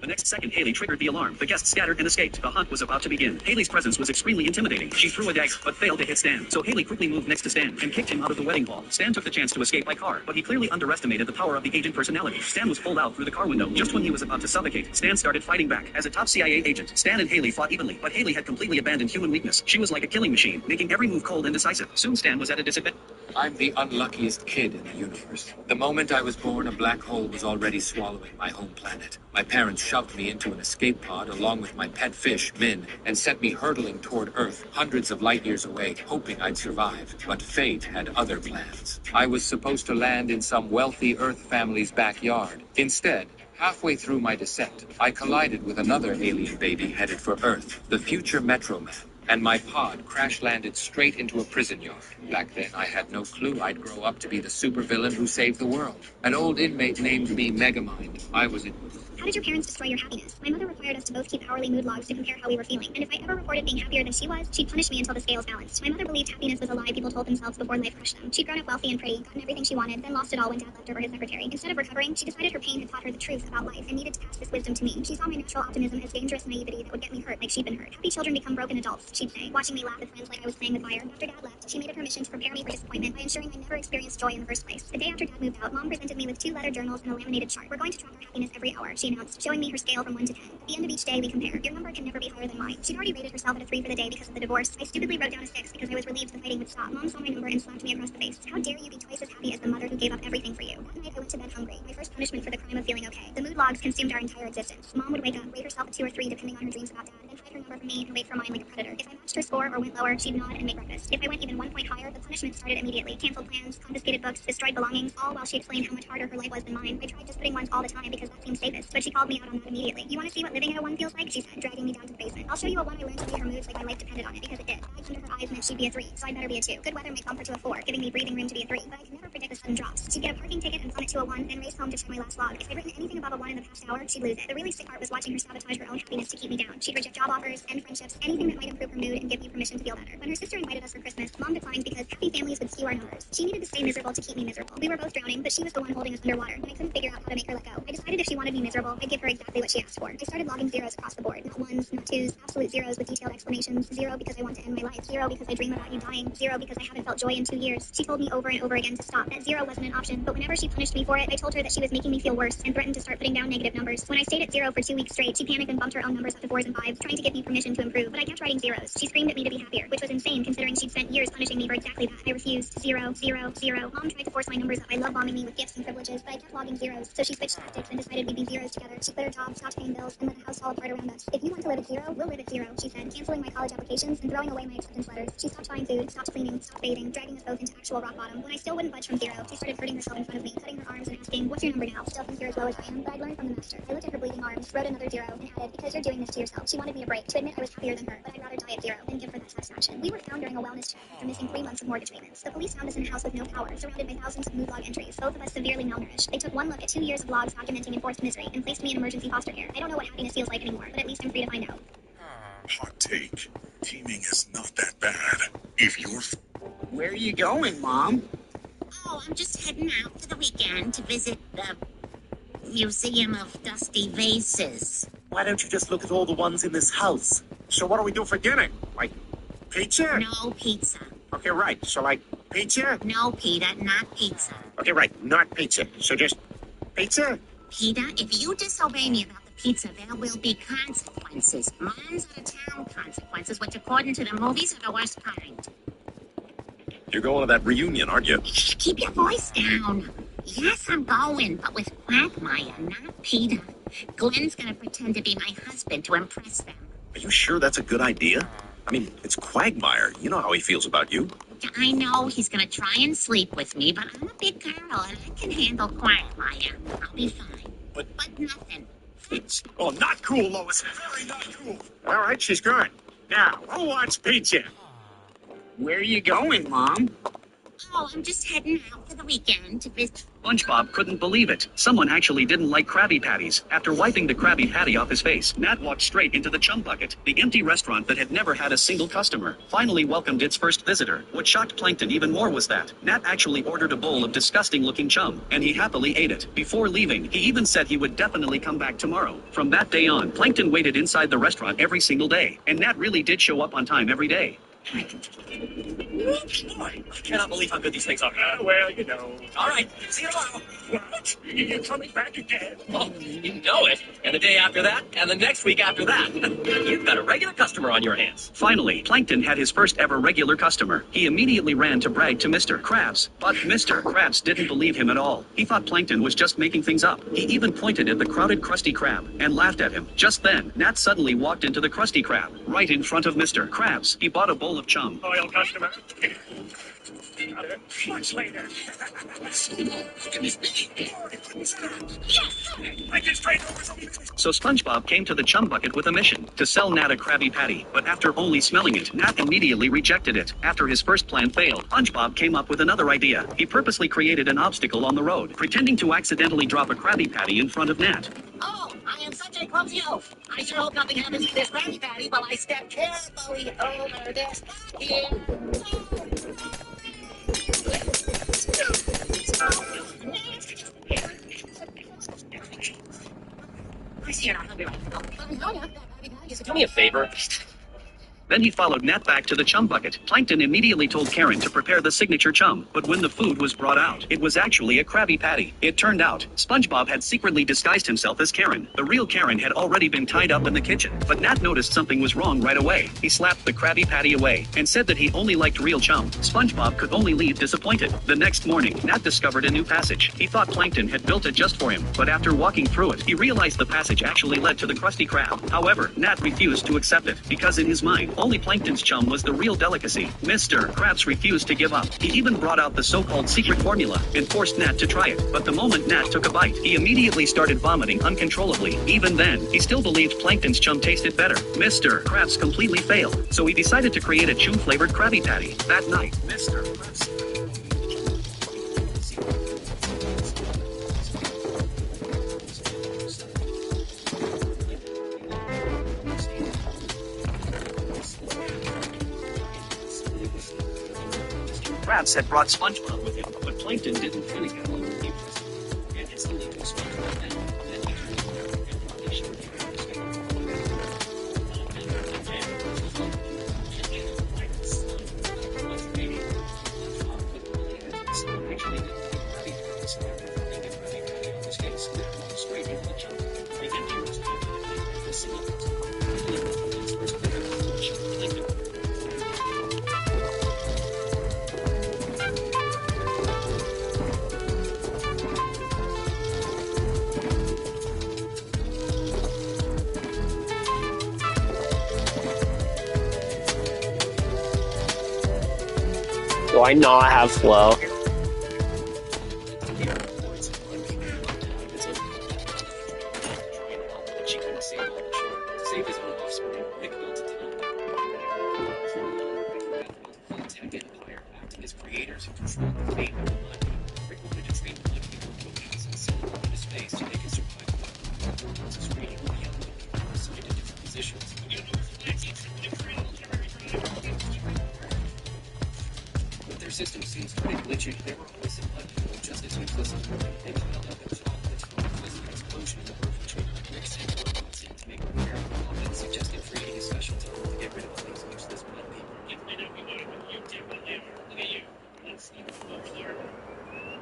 The next second, Haley triggered the alarm. The guests scattered and escaped. The hunt was about to begin. Haley's presence was extremely intimidating. She threw a dagger, but failed to hit Stan. So Haley quickly moved next to Stan and kicked him out of the wedding hall. Stan took the chance to escape by car, but he clearly underestimated the power of the agent personality. Stan was pulled out through the car window. Just when he was about to suffocate, Stan started fighting back. As a top CIA agent, Stan and Haley fought evenly, but Haley had completely abandoned human weakness. She was like a killing machine, making every move cold and decisive. Soon Stan was at a disadvantage. I'm the unluckiest kid in the universe. The moment I was born, a black hole was already swallowing my home planet. My parents shoved me into an escape pod along with my pet fish, Min, and sent me hurtling toward Earth, hundreds of light years away, hoping I'd survive. But fate had other plans. I was supposed to land in some wealthy Earth family's backyard. Instead, halfway through my descent, I collided with another alien baby headed for Earth, the future Metro Man. And my pod crash-landed straight into a prison yard. Back then, I had no clue I'd grow up to be the supervillain who saved the world. An old inmate named me Megamind. I was in... How did your parents destroy your happiness? My mother required us to both keep hourly mood logs to compare how we were feeling, and if I ever reported being happier than she was, she'd punish me until the scales balanced. My mother believed happiness was a lie people told themselves before life crushed them. She'd grown up wealthy and pretty, gotten everything she wanted, then lost it all when Dad left her for his secretary. Instead of recovering, she decided her pain had taught her the truth about life and needed to pass this wisdom to me. She saw my natural optimism as dangerous naivety that would get me hurt like she'd been hurt. Happy children become broken adults, she'd say, watching me laugh with friends like I was playing with fire. After Dad left, she made it her mission to prepare me for disappointment by ensuring I never experienced joy in the first place. The day after Dad moved out, Mom presented me with 2 leather journals and a laminated chart. We're going to track our happiness every hour, she announced, showing me her scale from 1 to 10. At the end of each day, we compare. Your number can never be higher than mine. She'd already rated herself at a 3 for the day because of the divorce. I stupidly wrote down a 6 because I was relieved the fighting would stop. Mom saw my number and slapped me across the face. How dare you be twice as happy as the mother who gave up everything for you? That night, I went to bed hungry. My first punishment for the crime of feeling okay. The mood logs consumed our entire existence. Mom would wake up, rate herself a 2 or 3 depending on her dreams about Dad, then hide her number from me and wait for mine like a predator. If I matched her score or went lower, she'd nod and make breakfast. If I went even 1 point higher, the punishment started immediately. Canceled plans, confiscated books, destroyed belongings, all while she explained how much harder her life was than mine. I tried just putting ones all the time because that seemed safest, but she called me out on that immediately. You want to see what living at a 1 feels like? She said, dragging me down to the basement. I'll show you a 1 I learned to read her moods like my life depended on it, because it did. Bags under her eyes meant she'd be a 3, so I'd better be a 2. Good weather might bump her to a 4, giving me breathing room to be a 3, but I could never predict the sudden drops. She'd get a parking ticket and plummet to a 1, then race home to check my last log. If I'd written anything above a 1 in the past hour, she'd lose it. The really sick part was watching her sabotage her own happiness to keep me down. She'd reject job offers, end friendships, anything that might improve her mood and give me permission to feel better. When her sister invited us for Christmas, Mom declined because happy families would skew our numbers. She needed to stay miserable to keep me miserable. We were both drowning, but she was the one holding us underwater, and I couldn't figure out how to make her let go. I decided if she wanted me miserable, I'd give her exactly what she asked for. I started logging zeros across the board. Not 1s, not 2s, absolute zeros with detailed explanations. 0 because I want to end my life. 0 because I dream about you dying. 0 because I haven't felt joy in 2 years. She told me over and over again to stop. That 0 wasn't an option, but whenever she punished me for it, I told her that she was making me feel worse and threatened to start putting down negative numbers. When I stayed at 0 for 2 weeks straight, she panicked and bumped her own numbers up to 4s and 5s, trying to give me permission permission to improve, but I kept writing zeros. She screamed at me to be happier, which was insane considering she'd spent years punishing me for exactly that. I refused. 0, 0, 0. Mom tried to force my numbers up by love bombing me with gifts and privileges, but I kept logging zeros, so she switched tactics and decided we'd be zeros together. She quit her job, stopped paying bills, and let the house fall apart around us. If you want to live at 0, we'll live at 0, she said, canceling my college applications and throwing away my acceptance letters. She stopped buying food, stopped cleaning, stopped bathing, dragging us both into actual rock bottom. When I still wouldn't budge from 0, she started hurting herself in front of me, cutting her arms and asking, what's your number now? Still think you're as low as I am, but I'd learned from the master. I looked at her bleeding arms, wrote another 0, and added, because you're doing this to yourself. She wanted me to break, to admit I was happier than her, but I'd rather die at 0 than give her that satisfaction. We were found during a wellness check after missing 3 months of mortgage payments. The police found us in a house with no power, surrounded by thousands of mood log entries, both of us severely malnourished. They took one look at 2 years of logs documenting enforced misery and placed me in emergency foster care. I don't know what happiness feels like anymore, but at least I'm free to find out. Hot take. Teaming is not that bad. If you're... Where are you going, Mom? Oh, I'm just heading out for the weekend to visit the Museum of Dusty Vases. Why don't you just look at all the ones in this house? So what do we do for dinner? Like, pizza? No pizza. Okay, right. So like, pizza? No, Peter, not pizza. Okay, right. Not pizza. So just pizza? Peter, if you disobey me about the pizza, there will be consequences. Mom's out-of-town consequences, which according to the movies are the worst kind. You're going to that reunion, aren't you? Shh, keep your voice down. Yes, I'm going, but with Quagmire, not Peter. Glenn's gonna pretend to be my husband to impress them. Are you sure that's a good idea? I mean, it's Quagmire. You know how he feels about you. I know he's gonna try and sleep with me, but I'm a big girl and I can handle Quagmire. I'll be fine. But nothing. Oh, not cool, Lois. Very not cool. All right, she's gone. Now, who wants pizza? Where are you going, Mom? Oh, I'm just heading out for the weekend to visit. SpongeBob couldn't believe it. Someone actually didn't like Krabby Patties. After wiping the Krabby Patty off his face, Nat walked straight into the Chum Bucket, the empty restaurant that had never had a single customer. Finally welcomed its first visitor. What shocked Plankton even more was that Nat actually ordered a bowl of disgusting-looking chum, and he happily ate it. Before leaving, he even said he would definitely come back tomorrow. From that day on, Plankton waited inside the restaurant every single day, and Nat really did show up on time every day. I cannot believe how good these things are. Well, you know. All right, see you tomorrow. What? You're coming back again? Oh, you know it. And the day after that, and the next week after that. You've got a regular customer on your hands. Finally, Plankton had his first ever regular customer. He immediately ran to brag to Mr. Krabs, but Mr. Krabs didn't believe him at all. He thought Plankton was just making things up. He even pointed at the crowded Krusty Krab and laughed at him. Just then, Nat suddenly walked into the Krusty Krab, right in front of Mr. Krabs. He bought a bowl of chum. Loyal customer. Much later. So SpongeBob came to the Chum Bucket with a mission, to sell Nat a Krabby Patty. But after only smelling it, Nat immediately rejected it. After his first plan failed, SpongeBob came up with another idea. He purposely created an obstacle on the road, pretending to accidentally drop a Krabby Patty in front of Nat. Oh, I am such a clumsy oaf. I sure hope nothing happens to this Krabby Patty while I step carefully over this bucket. I see you're not hungry right now. Do me a favor. Then he followed Nat back to the chum bucket. Plankton immediately told Karen to prepare the signature chum, but when the food was brought out, it was actually a Krabby Patty. It turned out, SpongeBob had secretly disguised himself as Karen. The real Karen had already been tied up in the kitchen, but Nat noticed something was wrong right away. He slapped the Krabby Patty away and said that he only liked real chum. SpongeBob could only leave disappointed. The next morning, Nat discovered a new passage. He thought Plankton had built it just for him, but after walking through it, he realized the passage actually led to the Krusty Krab. However, Nat refused to accept it, because in his mind, only Plankton's chum was the real delicacy. Mr. Krabs refused to give up. He even brought out the so-called secret formula and forced Nat to try it. But the moment Nat took a bite, he immediately started vomiting uncontrollably. Even then, he still believed Plankton's chum tasted better. Mr. Krabs completely failed, so he decided to create a chew-flavored Krabby Patty. That night, Mr. Krabs... Krabs had brought SpongeBob with him, but Plankton didn't really get along with him. And his illegal SpongeBob then straight into the chunk. They get to do I not have flow? She couldn't save all the children. To save his own offspring, Rick built a tunnel. Rick built a full tech empire, acting as creators who controlled the fate of the mud people. Rick wanted to train mud people robots and send them into space so they could survive. Once his training began, mud people were assigned to different positions. But their system soon started glitching. There were always some mud people just as useless as Rick. They piled up and was all glitched from an explosion in the birth chamber. Rick sent robots in to make repair and suggested creating a special tunnel to get rid of all these useless mud people.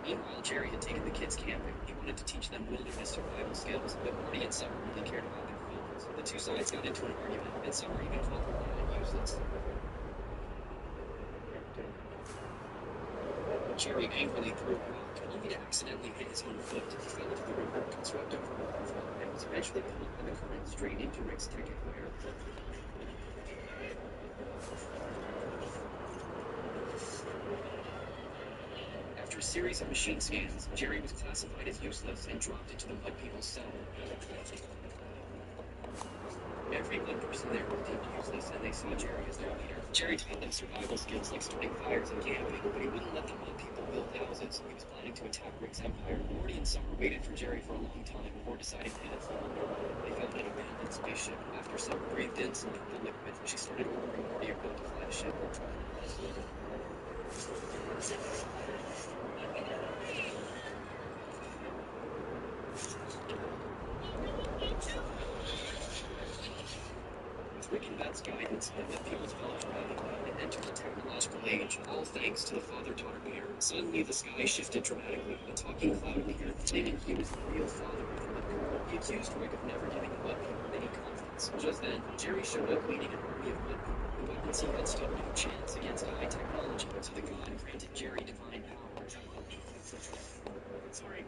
Meanwhile, Jerry had taken the kids camping. He wanted to teach them wilderness survival skills, but Marty and Summer really cared about their phones. The two sides got into an argument, and Summer even called Marty useless. Jerry angrily threw a rock, only to accidentally hit his own foot. He fell into the river, swept over a waterfall, and was eventually pulled by the current straight into Rick's tech empire. After a series of machine scans, Jerry was classified as useless and dropped into the mud people's cell. Every mud person there was deemed useless, and they saw Jerry as their leader. Jerry taught them survival skills like starting fires and camping, but he wouldn't let the mud people build houses. He was planning to attack Rick's empire. Morty and Summer waited for Jerry for a long time before deciding to hit it. They found an abandoned spaceship. After Summer breathed in some of the liquid, she started ordering Morty around to fly the ship. Rick and Beth's guidance, the mud people developed rapidly and entered the technological age, all thanks to the father-daughter pair. Suddenly, the sky shifted dramatically. A talking cloud appeared, claiming he was the real father of the mud people. He accused Rick of never giving the mud people any confidence. Just then, Jerry showed up leading an army of mud people. The weapons he had stood no chance against high technology, so the god granted Jerry divine power. Sorry.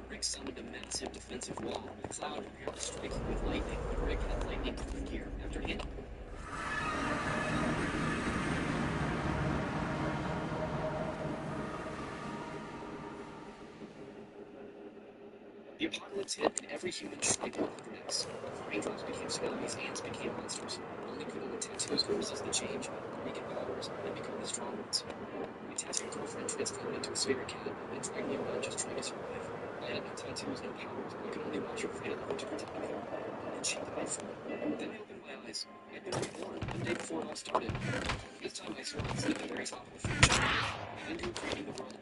Rick summoned a massive defensive wall. Cloud prepared to strike him with lightning, but Rick had lightning-proof gear. After handing the apocalypse hit, and every human shrank 100x. Raindrops became tsunamis, ants became monsters. Only people with tattoos could resist the change. Greek and powers and become the strong ones. My tattooed girlfriend transformed into a spirit cat and dragged me around just trying to survive. I had no tattoos, no powers. I could only watch her fade alone to protect me. And she died from it. Then I opened my eyes. I'd been reborn the day before it all started. This time I swore at the very top of the food chain. I ended creating the world.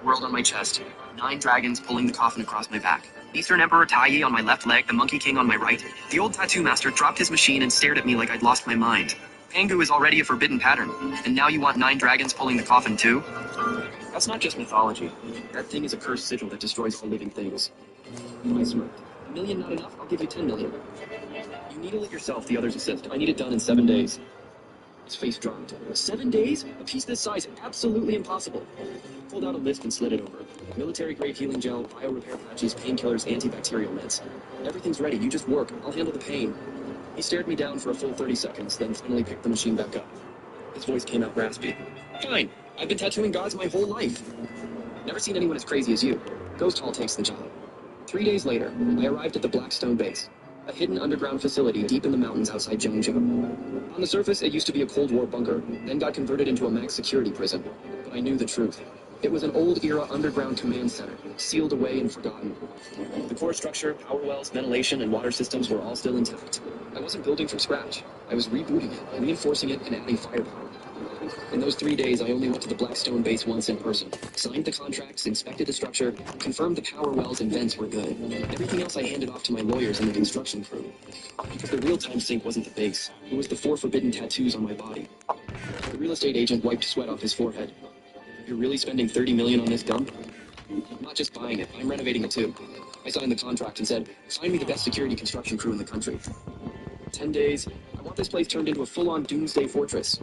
World on my chest. 9 dragons pulling the coffin across my back. Eastern Emperor Taiyi on my left leg, the Monkey King on my right. The old tattoo master dropped his machine and stared at me like I'd lost my mind. Pangu is already a forbidden pattern, and now you want 9 dragons pulling the coffin too? That's not just mythology. That thing is a cursed sigil that destroys all living things. I smirked. $1 million not enough? I'll give you 10 million. You needle it yourself, the others assist. I need it done in 7 days. His face dropped. 7 days? A piece this size? Absolutely impossible. Pulled out a list and slid it over. Military-grade healing gel, bio-repair patches, painkillers, antibacterial meds. Everything's ready. You just work. I'll handle the pain. He stared me down for a full 30 seconds, then finally picked the machine back up. His voice came out raspy. Fine. I've been tattooing gods my whole life. Never seen anyone as crazy as you. Ghost Hall takes the job. 3 days later, I arrived at the Blackstone Base, a hidden underground facility deep in the mountains outside Zhengzhou. On the surface, it used to be a Cold War bunker, then got converted into a max security prison. But I knew the truth. It was an old-era underground command center, sealed away and forgotten. The core structure, power wells, ventilation, and water systems were all still intact. I wasn't building from scratch. I was rebooting it, reinforcing it, and adding firepower. In those 3 days, I only went to the Blackstone base once in person, signed the contracts, inspected the structure, confirmed the power wells and vents were good. Everything else I handed off to my lawyers and the construction crew. Because the real-time sink wasn't the base. It was the 4 forbidden tattoos on my body. The real estate agent wiped sweat off his forehead. You're really spending $30 million on this dump? I'm not just buying it, I'm renovating it too. I signed the contract and said, find me the best security construction crew in the country. 10 days, I want this place turned into a full-on doomsday fortress.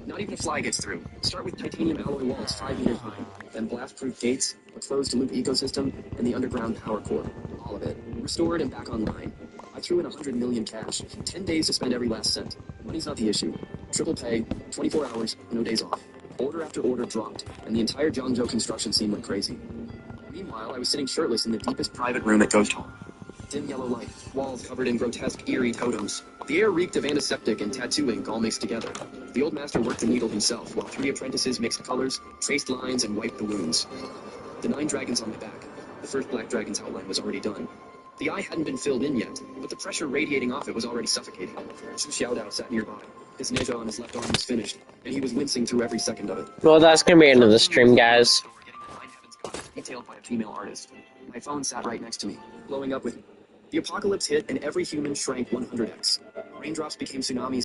Not even a fly gets through. Start with titanium alloy walls 5 meters high, then blast-proof gates, a closed-loop ecosystem, and the underground power core. All of it. Restored and back online. I threw in 100 million cash. 10 days to spend every last cent. Money's not the issue. Triple pay, 24 hours, no days off. Order after order dropped, and the entire Jiangzhou construction scene went crazy. Meanwhile, I was sitting shirtless in the deepest private room at Ghost Hall. Dim yellow light, walls covered in grotesque, eerie totems. The air reeked of antiseptic and tattoo ink all mixed together. The old master worked the needle himself, while 3 apprentices mixed colors, traced lines, and wiped the wounds. The 9 dragons on my back. The first black dragon's outline was already done. The eye hadn't been filled in yet, but the pressure radiating off it was already suffocating. Zhu Xiaodao sat nearby. His neja on his left arm was finished, and he was wincing through every second of it. Well, that's gonna be the end of the stream, guys. Detailed by a female artist. My phone sat right next to me, blowing up with... The apocalypse hit and every human shrank 100x. Raindrops became tsunamis.